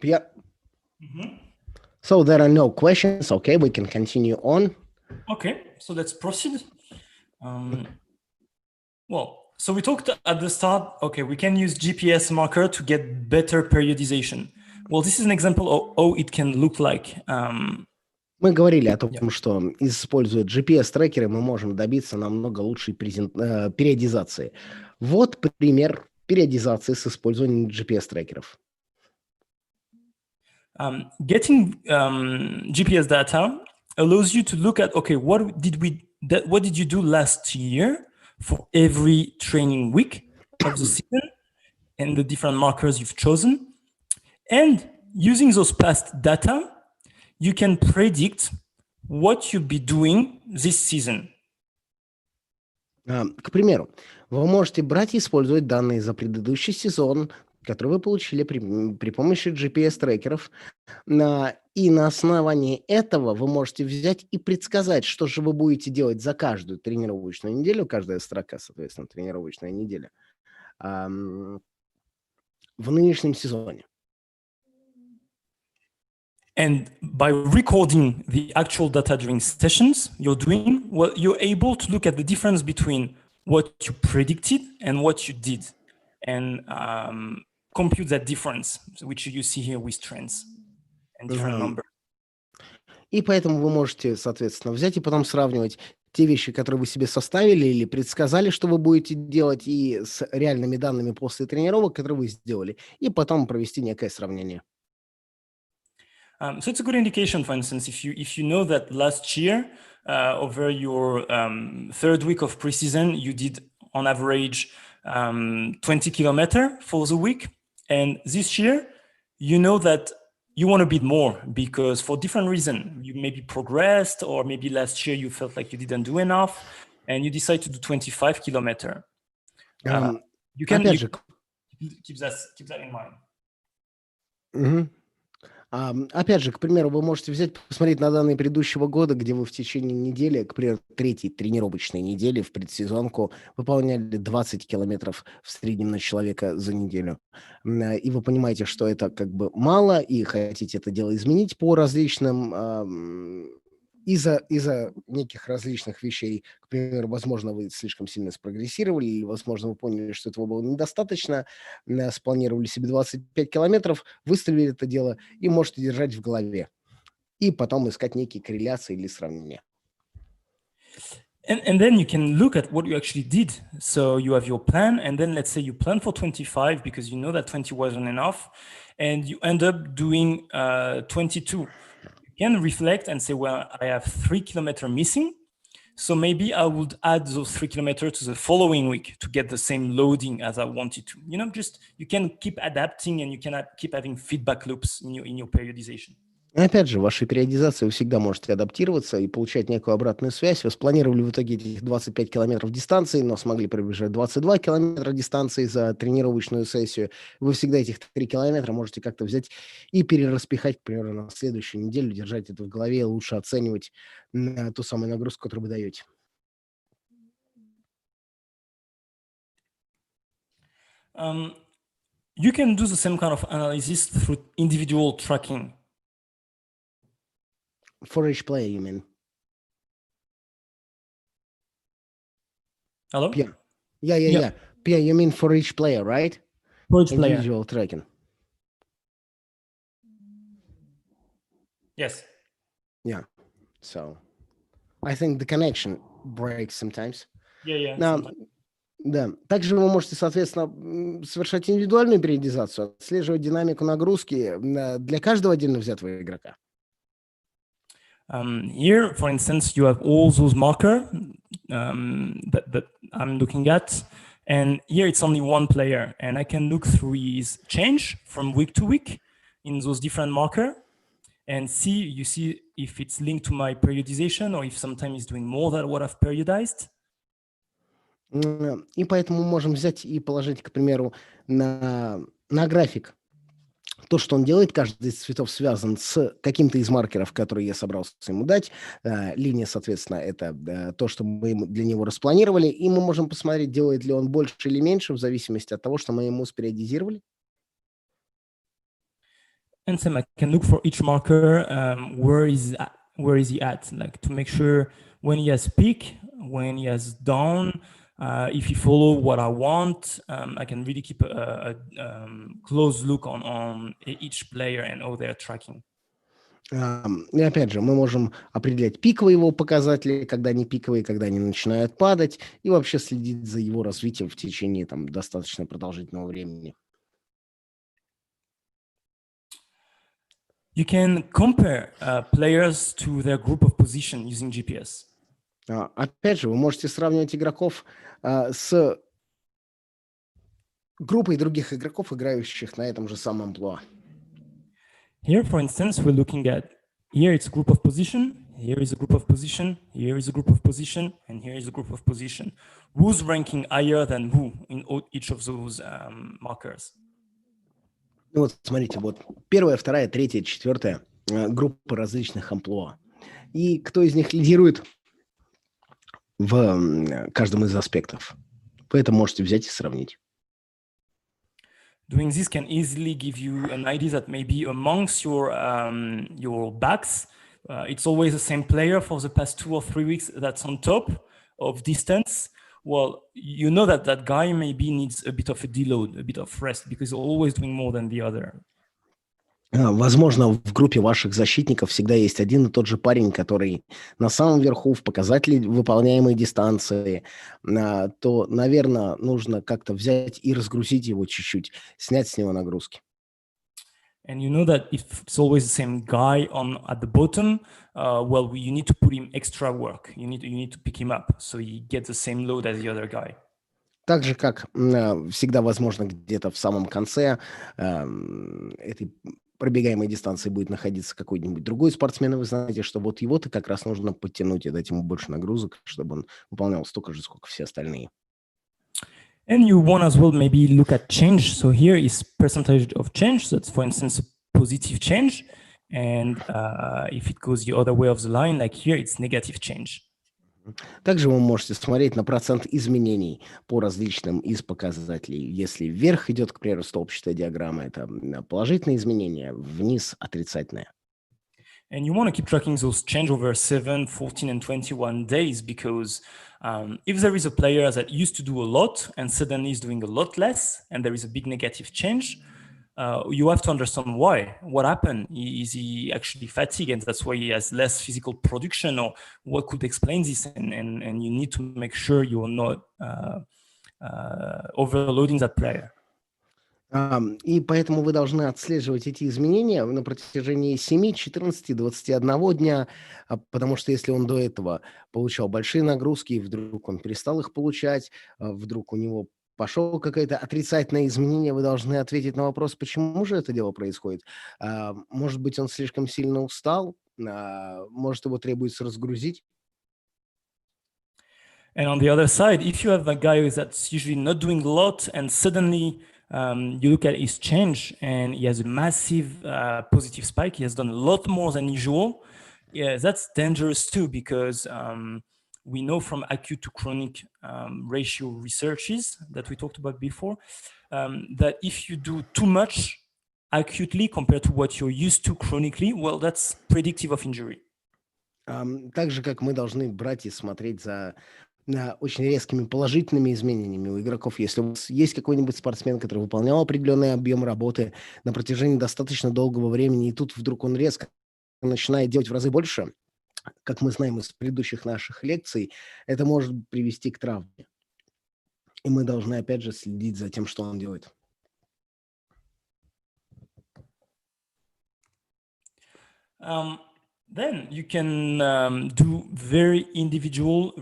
S2: Yeah. So there are no questions. Okay, we can continue on.
S4: Okay, so let's proceed. Well, so we talked at the start, okay, we can use GPS marker to get better periodization. Well, this is an example of how it can look like.
S2: Мы говорили о том, что, используя GPS-трекеры, мы можем добиться намного лучшей периодизации. Вот пример периодизации с использованием GPS-трекеров.
S4: Getting GPS data allows you to look at, okay, what did you do last year for every training week of the season and the different markers you've chosen. And using those past data, you can predict what you'll be doing this season.
S2: К примеру, вы можете брать и использовать данные за предыдущий сезон, которые вы получили при помощи GPS-трекеров, и на основании этого вы можете взять и предсказать, что же вы будете делать за каждую тренировочную неделю, каждая строка, соответственно, тренировочная неделя, в нынешнем сезоне.
S4: And by recording the actual data during sessions you're doing, well, you're able to look at the difference between what you predicted and what you did, and compute that difference, which you see here with trends and different numbers.
S2: И поэтому вы можете, соответственно, взять и потом сравнивать те вещи, которые вы себе составили или предсказали, что вы будете делать, и с реальными данными после тренировок, которые вы сделали, и потом провести некое сравнение.
S4: So it's a good indication, for instance, if you know that last year, over your third week of preseason, you did on average 20 kilometers for the week. And this year, you know that you want a bit more because for different reasons, you maybe progressed, or maybe last year you felt like you didn't do enough and you decide to do 25 kilometers. You can keep that in mind.
S2: Опять же, к примеру, вы можете взять, посмотреть на данные предыдущего года, где вы в течение недели, к примеру, третьей тренировочной недели в предсезонку выполняли 20 километров в среднем на человека за неделю. И вы понимаете, что это как бы мало, и хотите это дело изменить по различным... Из-за неких различных вещей, к примеру, возможно, вы слишком сильно спрогрессировали, или, возможно, вы поняли, что этого было недостаточно, спланировали себе 25 километров, выставили это дело и можете держать в голове. И потом искать некие корреляции или сравнения.
S4: And then you can look at what you actually did. So you have your plan, and then let's say you plan for 25 because you know that 20 wasn't enough, and you end up doing 22. Can reflect and say, well, I have 3 kilometers missing. So maybe I would add those 3 kilometers to the following week to get the same loading as I wanted to. You know, just you can keep adapting, and you can keep having feedback loops in your periodization.
S2: И опять же, в вашей периодизации вы всегда можете адаптироваться и получать некую обратную связь. Вы спланировали в итоге этих 25 километров дистанции, но смогли пробежать 22 километра дистанции за тренировочную сессию. Вы всегда этих 3 километра можете как-то взять и перераспихать, к примеру, на следующую неделю, держать это в голове, лучше оценивать ту самую нагрузку, которую вы даете.
S4: You can do the same kind of analysis through individual tracking.
S2: For each player, you mean?
S4: Hello?
S2: Pierre.
S4: Yeah.
S2: Yeah. Pierre, you mean for each player, right?
S4: For each player.
S2: Individual tracking.
S4: Yes.
S2: Yeah. So, I think the connection breaks sometimes.
S4: Yeah.
S2: Да. Также вы можете, соответственно, совершать индивидуальную периодизацию, отслеживать динамику нагрузки для каждого отдельно взятого игрока.
S4: Here, for instance, you have all those markers that I'm looking at. And here it's only one player. And I can look through his change from week to week in those different markers and see if it's linked to my periodization or if sometimes he's doing more than what I've periodized.
S2: И поэтому мы можем взять и положить, к примеру, на график то, что он делает. Каждый из цветов связан с каким-то из маркеров, которые я собрался ему дать. Линия, соответственно, это то, что мы для него распланировали. И мы можем посмотреть, делает ли он больше или меньше, в зависимости от того, что мы ему спериодизировали.
S4: And same, I can look for each marker, where is he at, like to make sure when he has peak, when he has down, if he follow what I want. I can really keep a close look on each player and how they're tracking.
S2: И опять же, мы можем определять пиковые его показатели, когда они пиковые, когда они начинают падать, и вообще следить за его развитием в течение достаточно продолжительного времени.
S4: You can compare players to their group of position using GPS.
S2: Опять же, вы можете сравнивать игроков с группой других игроков, играющих на этом же самом амплуа.
S4: Here, for instance, we're looking at, here it's a group of position, here is a group of position, here is a group of position, and here is a group of position. Who's ranking higher than who in each of those markers?
S2: Вот смотрите, вот первая, вторая, третья, четвертая группы различных амплуа. И кто из них лидирует в каждом из аспектов. Вы это можете взять и сравнить.
S4: Doing this can easily give you an idea that maybe amongst your backs, it's always the same player for the past 2 or 3 weeks that's on top of distance. Well, you know that guy maybe needs a bit of a deload, a bit of rest, because he's always doing more than the other.
S2: Возможно, в группе ваших защитников всегда есть один и тот же парень, который на самом верху в показателе выполняемой дистанции, то, наверное, нужно как-то взять и разгрузить его чуть-чуть, снять с него нагрузки.
S4: And you know that if it's always the same guy at the bottom, well, you need to put him extra work. You need to pick him up so he gets the same load as the other guy.
S2: Так же, как всегда возможно, где-то в самом конце этой пробегаемой дистанции будет находиться какой-нибудь другой спортсмен, и вы знаете, что вот его-то как раз нужно подтянуть и дать ему больше нагрузок, чтобы он выполнял столько же, сколько все остальные.
S4: And you want as well maybe look at change. So here is percentage of change. That's, for instance, a positive change. And if it goes the other way of the line, like here, it's negative change.
S2: Также вы можете смотреть на процент изменений по различным из показателей. Если вверх идет, к примеру, столбчатая диаграмма, это положительные изменения, вниз отрицательные.
S4: And you want to keep tracking those change over 7, 14, and 21 days because if there is a player that used to do a lot and suddenly is doing a lot less, and there is a big negative change, you have to understand why. What happened? Is he actually fatigued and that's why he has less physical production, or what could explain this? And you need to make sure you're not overloading that player.
S2: И поэтому вы должны отслеживать эти изменения на протяжении 7, 14, 21 дня, потому что если он до этого получал большие нагрузки, и вдруг он перестал их получать, вдруг у него пошел какое-то отрицательное изменение, вы должны ответить на вопрос, почему же это дело происходит. Может быть, он слишком сильно устал, может, его требуется разгрузить.
S4: And on the other side, if you have a guy that's usually not doing a lot and suddenly you look at his change and he has a massive positive spike, he has done a lot more than usual, yeah, that's dangerous too, because we know from acute to chronic ratio researches that we talked about before, that if you do too much acutely compared to what you're used to chronically, well, that's predictive of injury.
S2: Так же, как мы должны брать и смотреть за очень резкими положительными изменениями у игроков. Если у вас есть какой-нибудь спортсмен, который выполнял определенный объем работы на протяжении достаточно долгого времени, и тут вдруг он резко начинает делать в разы больше, как мы знаем из предыдущих наших лекций, это может привести к травме. И мы должны, опять же, следить за тем, что он делает.
S4: Then you can do very individual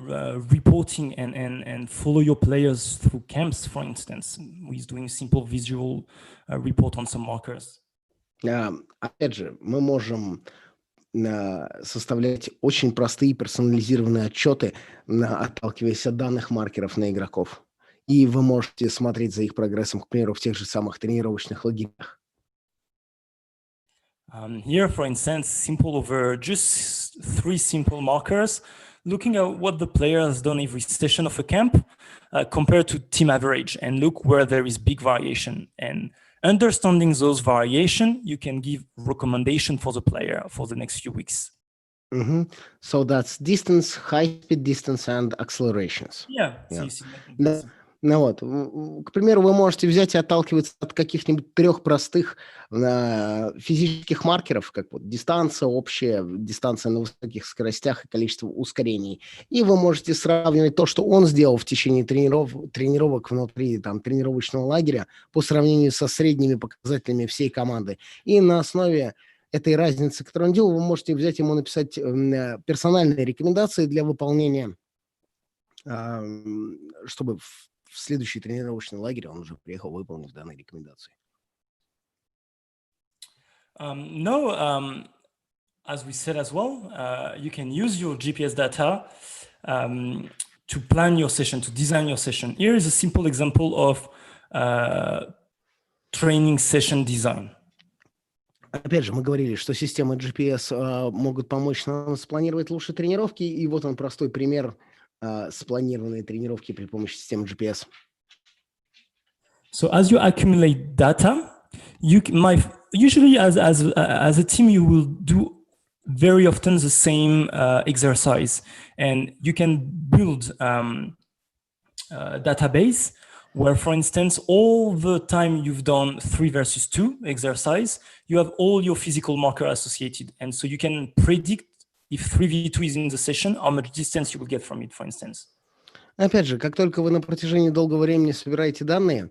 S4: reporting and follow your players through camps, for instance, with doing simple visual report on some markers.
S2: Опять же, мы можем составлять очень простые персонализированные отчеты, отталкиваясь от данных маркеров на игроков. И вы можете смотреть за их прогрессом, к примеру, в тех же самых тренировочных лагерях.
S4: Here, for instance, simple over just 3 simple markers, looking at what the player has done every session of a camp compared to team average, and look where there is big variation. And understanding those variation, you can give recommendation for the player for the next few weeks.
S2: So that's distance, high speed distance and accelerations.
S4: Yeah.
S2: Yeah. Ну вот, к примеру, вы можете взять и отталкиваться от каких-нибудь 3 простых физических маркеров, как вот дистанция общая, дистанция на высоких скоростях и количество ускорений. И вы можете сравнивать то, что он сделал в течение тренировок внутри тренировочного лагеря по сравнению со средними показателями всей команды. И на основе этой разницы, которую он делал, вы можете взять ему написать персональные рекомендации для выполнения, чтобы в следующий тренировочный лагерь он уже приехал, выполнив данные рекомендации.
S4: As we said as well, you can use your GPS data to plan your session, to design your session. Here is a simple example of training session design.
S2: Опять же, мы говорили, что системы GPS могут помочь нам спланировать лучше тренировки, и вот он простой пример спланированной тренировки при помощи системы GPS.
S4: So as you accumulate data, usually as a team, you will do very often the same exercise, and you can build a database where, for instance, all the time you've done 3 versus 2 exercise, you have all your physical marker associated, and so you can predict if 3v2 is in the session, how much distance you will get from it, for instance.
S2: Опять же, как только вы на протяжении долгого времени собираете данные,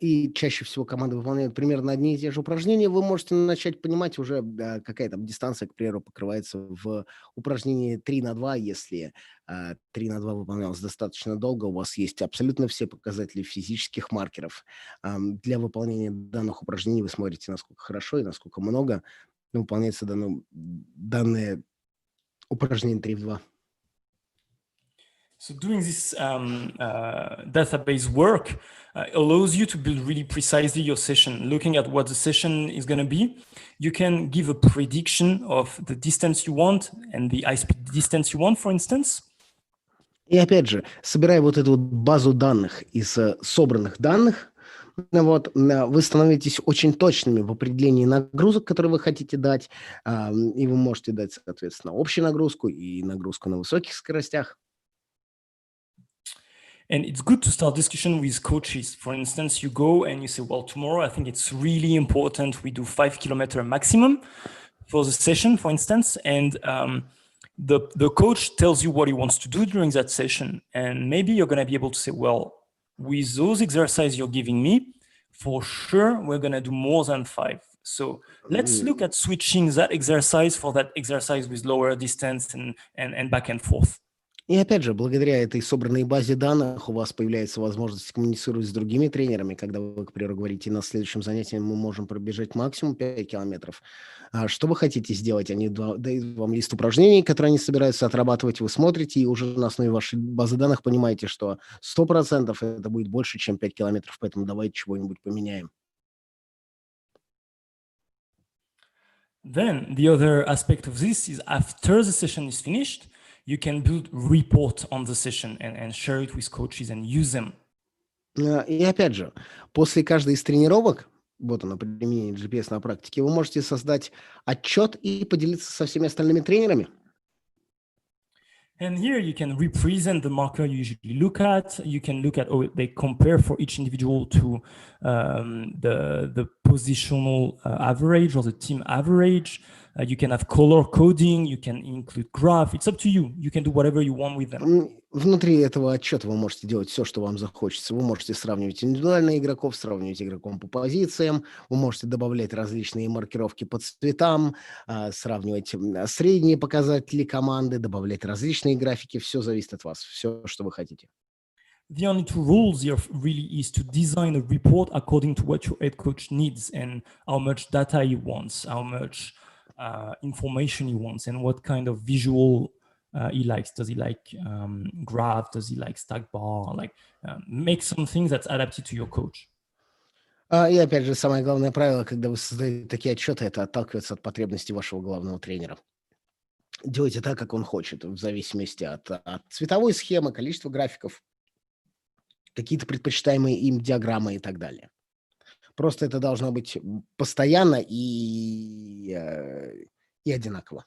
S2: и чаще всего команды выполняют примерно одни и те же упражнения, вы можете начать понимать уже, какая там дистанция, к примеру, покрывается в упражнении 3 на 2. Если 3 на 2 выполнялось достаточно долго, у вас есть абсолютно все показатели физических маркеров. Для выполнения данных упражнений вы смотрите, насколько хорошо и насколько много выполняется данное упражнение 3 в 2.
S4: So doing this database work allows you to build really precisely your session. Looking at what the session is going to be, you can give a prediction of the distance you want and the high-speed distance you want, for instance.
S2: И опять же, собирая вот эту базу данных из собранных данных, вы становитесь очень точными в определении нагрузок, которые вы хотите дать, и вы можете дать, соответственно, общую нагрузку и нагрузку на высоких скоростях.
S4: And it's good to start discussion with coaches. For instance, you go and you say, well, tomorrow, I think it's really important we do 5 kilometer maximum for the session, for instance. And the coach tells you what he wants to do during that session. And maybe you're going to be able to say, well, with those exercises you're giving me, for sure, we're going to do more than 5. So let's look at switching that exercise for that exercise with lower distance and back and forth.
S2: И опять же, благодаря этой собранной базе данных у вас появляется возможность коммуницировать с другими тренерами, когда вы, к примеру, говорите, на следующем занятии мы можем пробежать максимум 5 километров. Что вы хотите сделать? Они дают вам лист упражнений, которые они собираются отрабатывать, вы смотрите, и уже на основе вашей базы данных понимаете, что 100% это будет больше, чем 5 километров, поэтому давайте чего-нибудь поменяем.
S4: Then the other aspect of this is after the session is finished, you can build report on the session and share it with coaches and use them.
S2: И опять же, после каждой из тренировок, вот оно, применение GPS на практике, вы можете создать отчет и поделиться со всеми остальными тренерами.
S4: And here you can represent the marker you usually look at. You can look at how they compare for each individual to the positional average or the team average. You can have color coding. You can include graph. It's up to you. You can do whatever you want with them.
S2: Внутри этого отчета вы можете делать все, что вам захочется. Вы можете сравнивать индивидуальных игроков, сравнивать игроков по позициям. Вы можете добавлять различные маркировки по цветам, сравнивать средние показатели команды, добавлять различные графики. Все зависит от вас. Все, что вы хотите.
S4: The only two rules here really is to design a report according to what your head coach needs and how much data he wants, how much information he wants, and what kind of visual he likes. Does he like graph? Does he like stack bar? Like make something that's adapted to your coach.
S2: И опять же, самое главное правило, когда вы создаете такие отчеты, это отталкиваться от потребностей вашего главного тренера. Делайте так, как он хочет, в зависимости от цветовой схемы, количества графиков, какие-то предпочитаемые им диаграммы и так далее. Просто это должно быть постоянно и одинаково.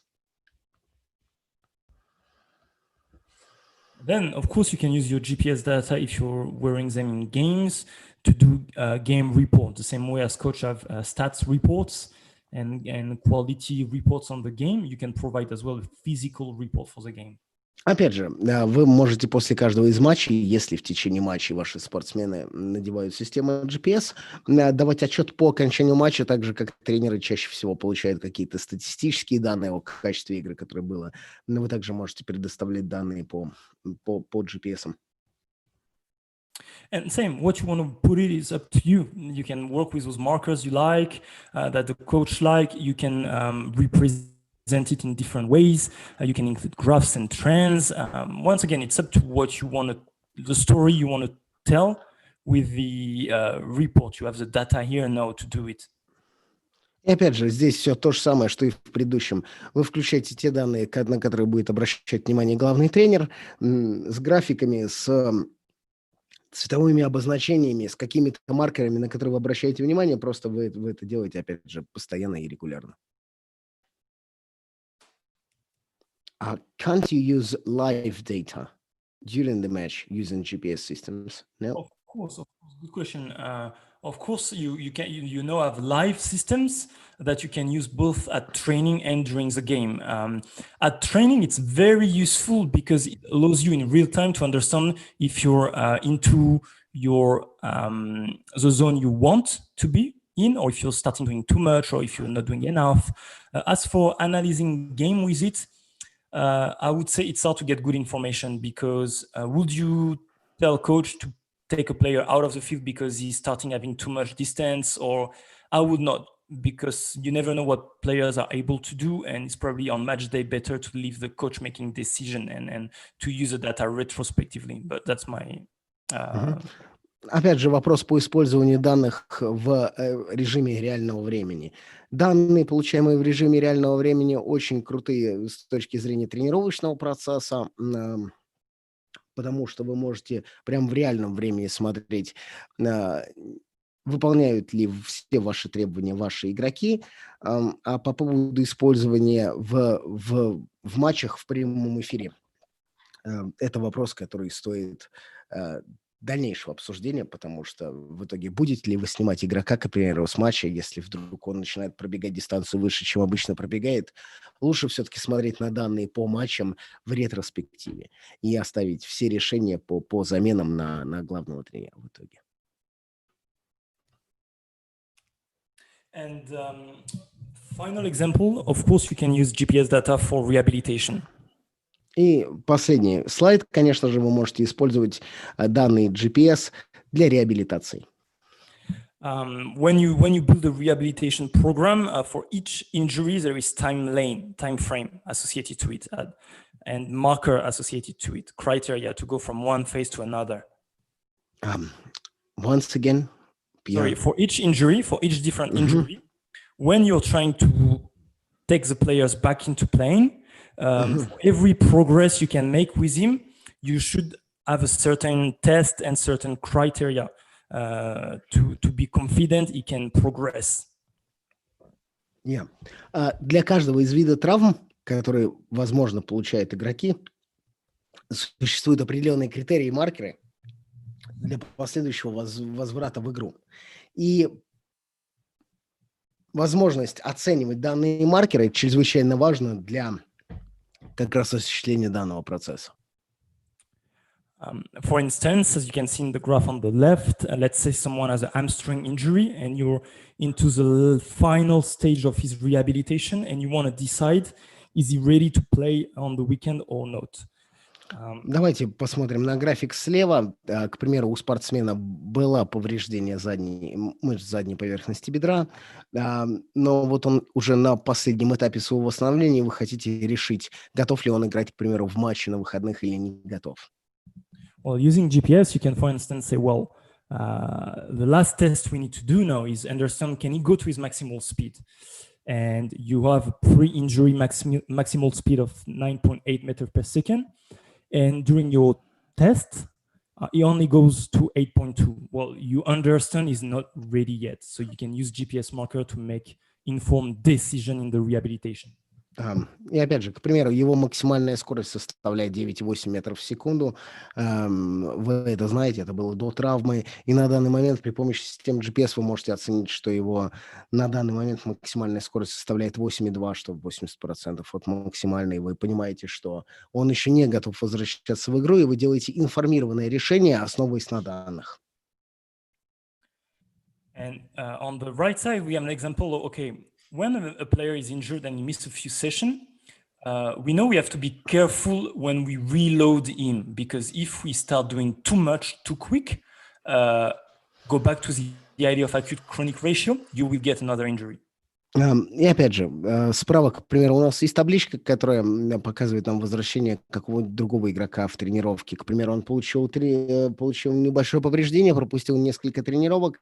S4: Then, of course, you can use your GPS data if you're wearing them in games to do game report, the same way as coach have stats reports and quality reports on the game. You can provide as well a physical report for the game.
S2: Опять же, вы можете после каждого из матчей, если в течение матчей ваши спортсмены надевают систему GPS, давать отчет по окончанию матча, так же, как тренеры чаще всего получают какие-то статистические данные о качестве игры, которое было. Но вы также можете предоставлять данные по GPS.
S4: And same, what you want to put it is up to you. You can work with those markers you like, that the coach like. You can represent it in different ways. You can include graphs and trends. Once again, it's up to what you want to, the story you want to tell with the report. You have the data here now to do it.
S2: И опять же, здесь все то же самое, что и в предыдущем. Вы включаете те данные, на которые будет обращать внимание главный тренер, с графиками, с цветовыми обозначениями, с какими-то маркерами, на которые вы обращаете внимание, просто вы это делаете, опять же, постоянно и регулярно. Can't you use live data during the match using GPS systems? No?
S4: Of course. Good question. Of course, you can have live systems that you can use both at training and during the game. At training, it's very useful because it allows you in real time to understand if you're into your the zone you want to be in, or if you're starting doing too much, or if you're not doing enough. As for analyzing game with it, I would say it's hard to get good information because would you tell coach to take a player out of the field because he's starting having too much distance? Or I would not, because you never know what players are able to do, and it's probably on match day better to leave the coach making decision and to use the data retrospectively. But that's my
S2: Опять же, вопрос по использованию данных в режиме реального времени. Данные, получаемые в режиме реального времени, очень крутые с точки зрения тренировочного процесса, потому что вы можете прямо в реальном времени смотреть, выполняют ли все ваши требования ваши игроки. А по поводу использования в матчах в прямом эфире, это вопрос, который стоит дальнейшего обсуждения, потому что в итоге будете ли вы снимать игрока, к примеру, с матча, если вдруг он начинает пробегать дистанцию выше, чем обычно пробегает, лучше все-таки смотреть на данные по матчам в ретроспективе и оставить все решения по заменам на главного тренера в итоге.
S4: And final example, of course, you can use GPS data for rehabilitation.
S2: И последний слайд, конечно же, вы можете использовать данные GPS для реабилитации.
S4: When you build a rehabilitation program, for each injury, there is time frame associated to it, and marker associated to it, criteria to go from one phase to another.
S2: Once again,
S4: Sorry, for each injury, for each different injury, when you're trying to take the players back into playing, for every progress you can make with him, you should have a certain test and certain criteria to be confident he can progress.
S2: Yeah. Для каждого из видов травм, которые, возможно, получают игроки, существуют определенные критерии и маркеры для последующего возврата в игру. И возможность оценивать данные маркеры чрезвычайно важна для как раз осуществления данного процесса.
S4: For instance, as you can see in the graph on the left, let's say someone has a hamstring injury and you're into the final stage of his rehabilitation and you want to decide, is he ready to play on the weekend or not?
S2: Давайте посмотрим на график слева. К примеру, у спортсмена было повреждение мышц задней поверхности бедра, но вот он уже на последнем этапе своего восстановления, вы хотите решить, готов ли он играть, к примеру, в матче на выходных или не готов.
S4: Well, using GPS, you can, for instance, say, well, the last test we need to do now is understand, can he go to his maximal speed? And you have a pre-injury maximal speed of 9.8 meters per second. And during your test, he only goes to 8.2. Well, you understand he's not ready yet. So you can use GPS marker to make informed decision in the rehabilitation.
S2: И опять же, к примеру, его максимальная скорость составляет 9,8 метров в секунду. Вы это знаете, это было до травмы. И на данный момент при помощи системы GPS вы можете оценить, что его на данный момент максимальная скорость составляет 8,2, что 80% от максимальной. Вы понимаете, что он еще не готов возвращаться в игру, и вы делаете информированное решение, основываясь на данных.
S4: And on the right side, we have an example of, okay, when a player is injured and he misses a few sessions, we know we have to be careful when we reload him, because if we start doing too much too quick, go back to the idea of acute chronic ratio, you will get another injury.
S2: И опять же, справа, к примеру, у нас есть табличка, которая показывает нам возвращение какого-нибудь другого игрока в тренировке. К примеру, он получил небольшое повреждение, пропустил несколько тренировок,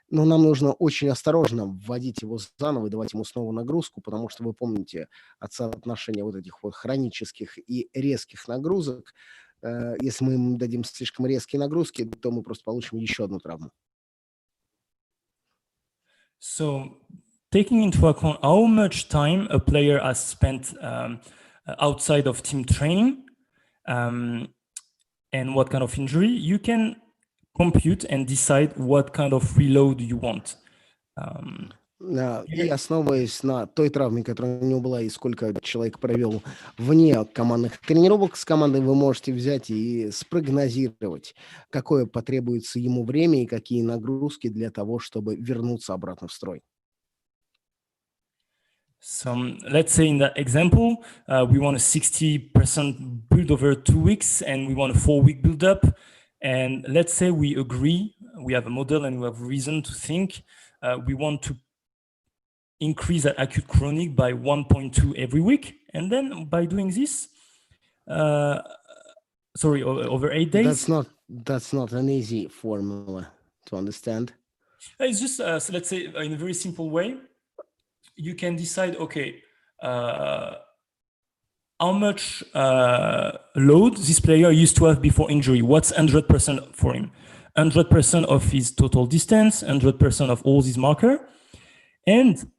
S2: но нам нужно очень осторожно вводить его заново и давать ему снова нагрузку, потому что вы помните от соотношения вот этих вот хронических и резких нагрузок. Если мы ему дадим слишком резкие нагрузки, то мы просто получим еще одну травму.
S4: So, taking into account how much time a player has spent outside of team training and what kind of injury, you can compute and decide what kind of reload you want.
S2: И основываясь на той травме, которая у него была, и сколько человек провел вне командных тренировок с командой, вы можете взять и спрогнозировать, какое потребуется ему время и какие нагрузки для того, чтобы вернуться обратно в строй.
S4: So let's say in that example, we want a 60% build over 2 weeks and we want a 4-week build up. And let's say we agree, we have a model and we have reason to think we want to increase that acute chronic by 1.2 every week. And then by doing this, over 8 days.
S2: That's not an easy formula to understand.
S4: It's just, so let's say in a very simple way, you can decide, okay, how much load this player used to have before injury. What's 100% for him? 100% of his total distance, 100% of all these markers, and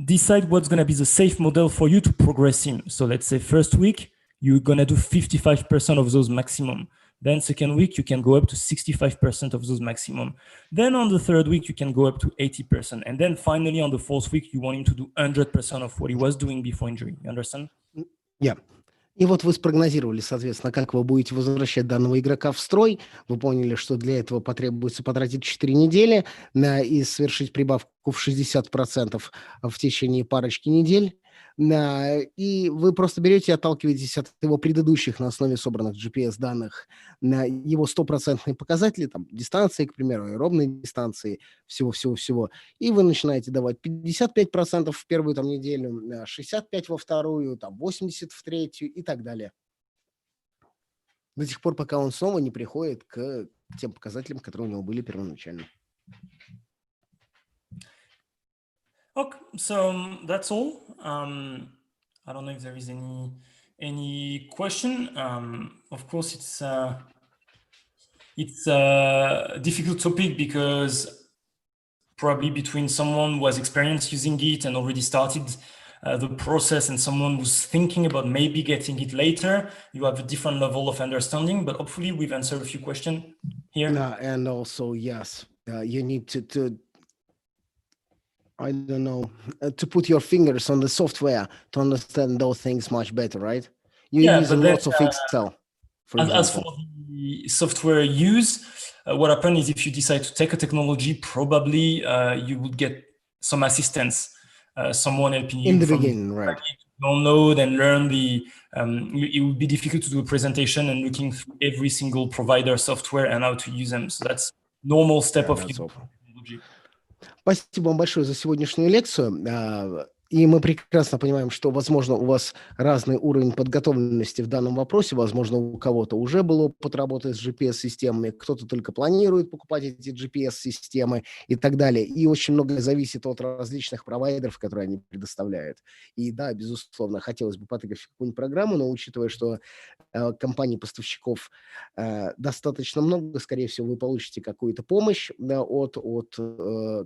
S4: decide what's going to be the safe model for you to progress him. So let's say first week, you're going to do 55% of those maximum. Then second week, you can go up to 65% of those maximum. Then on the third week, you can go up to 80%. And then finally, on the fourth week, you want him to do 100% of what he was doing before injury. You understand?
S2: Yeah. И вот вы спрогнозировали, соответственно, как вы будете возвращать данного игрока в строй. Вы поняли, что для этого потребуется потратить 4 недели и совершить прибавку в 60% в течение парочки недель. И вы просто берете и отталкиваетесь от его предыдущих на основе собранных GPS-данных на его стопроцентные показатели, там, дистанции, к примеру, аэробные дистанции, всего-всего-всего, и вы начинаете давать 55% в первую там неделю, 65% во вторую, там, 80% в третью и так далее. До тех пор, пока он снова не приходит к тем показателям, которые у него были первоначально.
S4: Okay, so that's all. I don't know if there is any question. Of course, it's a difficult topic because probably between someone who has experience using it and already started the process and someone who's thinking about maybe getting it later, you have a different level of understanding. But hopefully, we've answered a few questions here.
S2: And also, yes, you need to I don't know, to put your fingers on the software to understand those things much better, right? You're using lots of Excel, for example.
S4: As for the software use, what happens is if you decide to take a technology, probably you would get some assistance, someone helping you
S2: in the beginning, right?
S4: Download and learn the. It would be difficult to do a presentation and looking through every single provider software and how to use them. So that's normal step of using technology.
S2: Спасибо вам большое за сегодняшнюю лекцию. И мы прекрасно понимаем, что, возможно, у вас разный уровень подготовленности в данном вопросе. Возможно, у кого-то уже был опыт работы с GPS-системами, кто-то только планирует покупать эти GPS-системы и так далее. И очень многое зависит от различных провайдеров, которые они предоставляют. И да, безусловно, хотелось бы потыкать в какую-нибудь программу, но учитывая, что компаний-поставщиков достаточно много, скорее всего, вы получите какую-то помощь от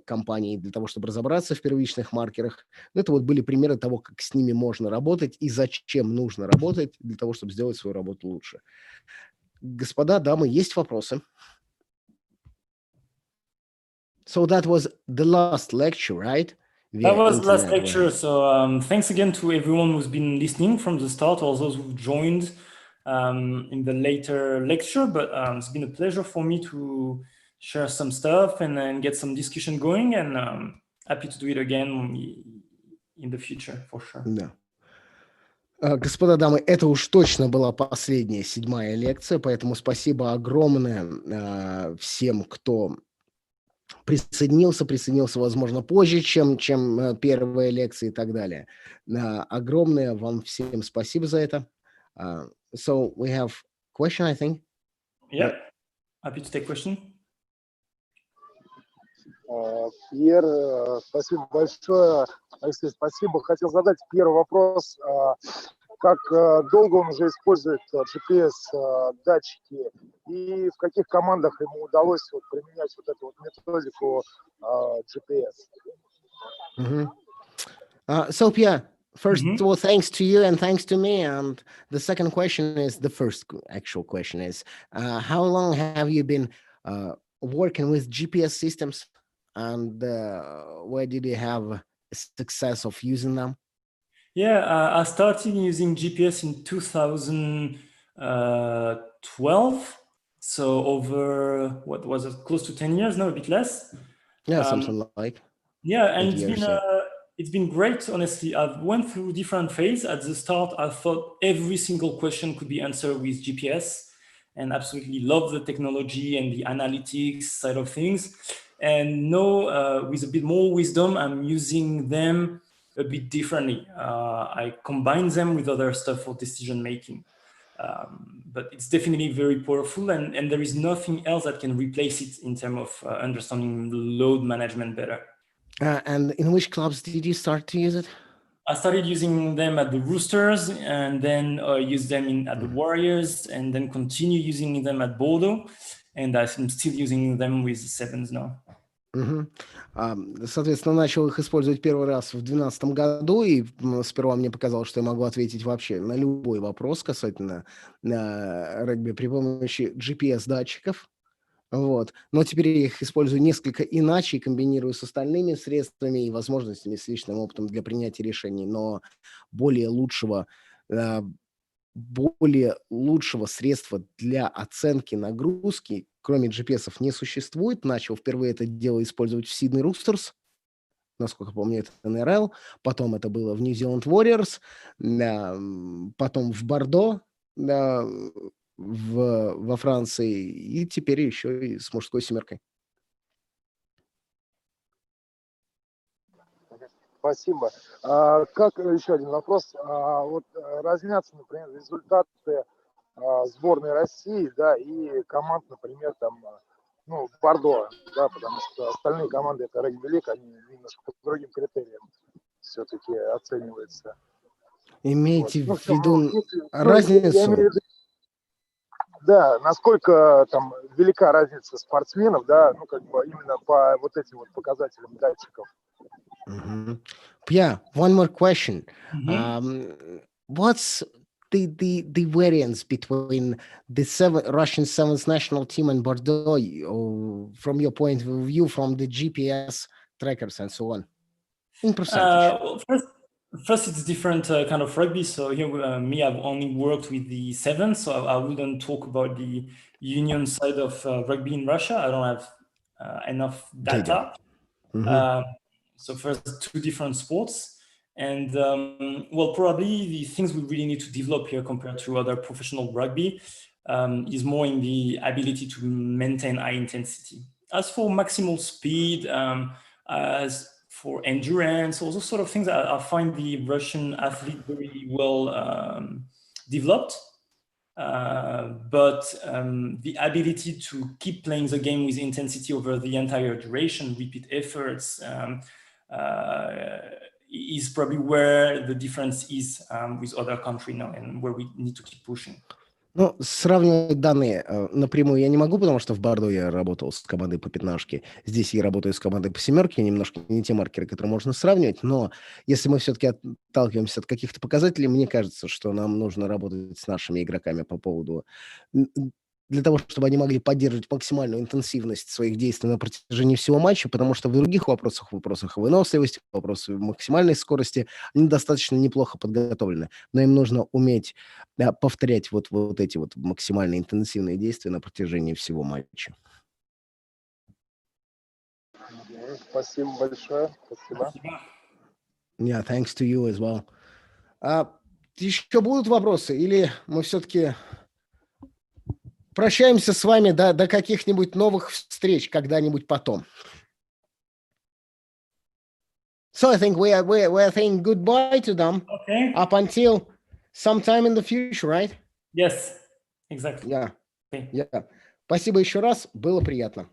S2: компаний для того, чтобы разобраться в первичных маркерах. Это вот были примеры того, как с ними можно работать и зачем нужно работать для того, чтобы сделать свою работу лучше. Господа, дамы, есть вопросы? So that was the last lecture, right?
S4: That was the last lecture. So thanks again to everyone who's been listening from the start, or those who've joined in the later lecture. But it's been a pleasure for me to share some stuff and then get some discussion going, and happy to do it again in the future, for sure.
S2: Да. Господа, дамы, это уж точно была последняя, 7-я лекция, поэтому спасибо огромное всем, кто присоединился, возможно, позже, чем первая лекция и так далее. Огромное вам всем спасибо за это. So we have question, I think.
S4: Yeah, happy to take question.
S5: Пьер, спасибо большое. Алексей, спасибо. Хотел задать первый вопрос. Как долго он уже использует GPS-датчики и в каких командах ему удалось применять вот эту вот методику GPS?
S2: So, Pierre, first of all, thanks to you and thanks to me. And the second question is, the first actual question is, how long have you been working with GPS systems? And where did you have success of using them?
S4: Yeah, I started using GPS in 2012. So over, what was it, close to 10 years now, a bit less.
S2: Yeah, something like.
S4: Yeah, and it's been great, honestly. I've went through different phases. At the start, I thought every single question could be answered with GPS, and absolutely love the technology and the analytics side of things. And now, with a bit more wisdom, I'm using them a bit differently. I combine them with other stuff for decision making. But it's definitely very powerful, and there is nothing else that can replace it in terms of understanding load management better.
S2: And in which clubs did you start to use it?
S4: I started using them at the Roosters, and then use them at the Warriors, and then continue using them at Bordeaux. And I'm still using them with the Sevens now.
S2: Соответственно, начал их использовать первый раз в 2012 году, и сперва мне показалось, что я могу ответить вообще на любой вопрос касательно регби при помощи GPS-датчиков. Вот. Но теперь я их использую несколько иначе, комбинирую с остальными средствами и возможностями, с личным опытом для принятия решений, но более лучшего средства для оценки нагрузки, кроме GPS-ов, не существует. Начал впервые это дело использовать в Сидней Roosters. насколько помню, это НРЛ, потом это было в New Zealand Warriors, потом в Бордо, во Франции, и теперь еще и с мужской семеркой.
S5: Спасибо. Как еще один вопрос? Вот разнятся, например, результаты сборной России, да, и команд, например, там, ну, Бордо, да, потому что остальные команды это регби-лиг, они немножко по другим критериям все-таки оцениваются.
S2: Имейте
S5: Вот.
S2: в виду
S5: Я
S2: разницу.
S5: имею в виду, да, насколько там велика разница спортсменов, да, ну, как бы именно по вот этим вот показателям датчиков.
S2: Yeah, one more question.
S4: Mhm.
S2: What's the variance between the Russian Sevens national team and Bordeaux from your point of view, from the GPS trackers and so on, in percentage?
S4: Well, first, it's different kind of rugby. So here, me, I've only worked with the sevens, so I wouldn't talk about the union side of rugby in Russia. I don't have enough data. So first, two different sports. And well, probably the things we really need to develop here compared to other professional rugby is more in the ability to maintain high intensity. As for maximal speed, as for endurance, all those sort of things, I find the Russian athlete very well developed. But the ability to keep playing the game with intensity over the entire duration, repeat efforts, is probably where the difference is with other countries now and where we need to keep pushing.
S2: Ну, сравнивать данные напрямую я не могу, потому что в Бордо я работал с командой по пятнашке. Здесь я работаю с командой по семерке, немножко не те маркеры, которые можно сравнивать. Но если мы все-таки отталкиваемся от каких-то показателей, мне кажется, что нам нужно работать с нашими игроками по поводу... для того, чтобы они могли поддерживать максимальную интенсивность своих действий на протяжении всего матча, потому что в других вопросах выносливости, вопросах максимальной скорости, они достаточно неплохо подготовлены. Но им нужно уметь повторять вот эти вот максимально интенсивные действия на протяжении всего матча.
S5: Спасибо большое. Спасибо.
S2: Yeah, thanks to you as well. Еще будут вопросы? Или мы все-таки... прощаемся с вами до каких-нибудь новых встреч когда-нибудь потом. So I think we are saying goodbye to them up until sometime in the future, right?
S4: Yes, exactly.
S2: Yeah. Спасибо еще раз, было приятно.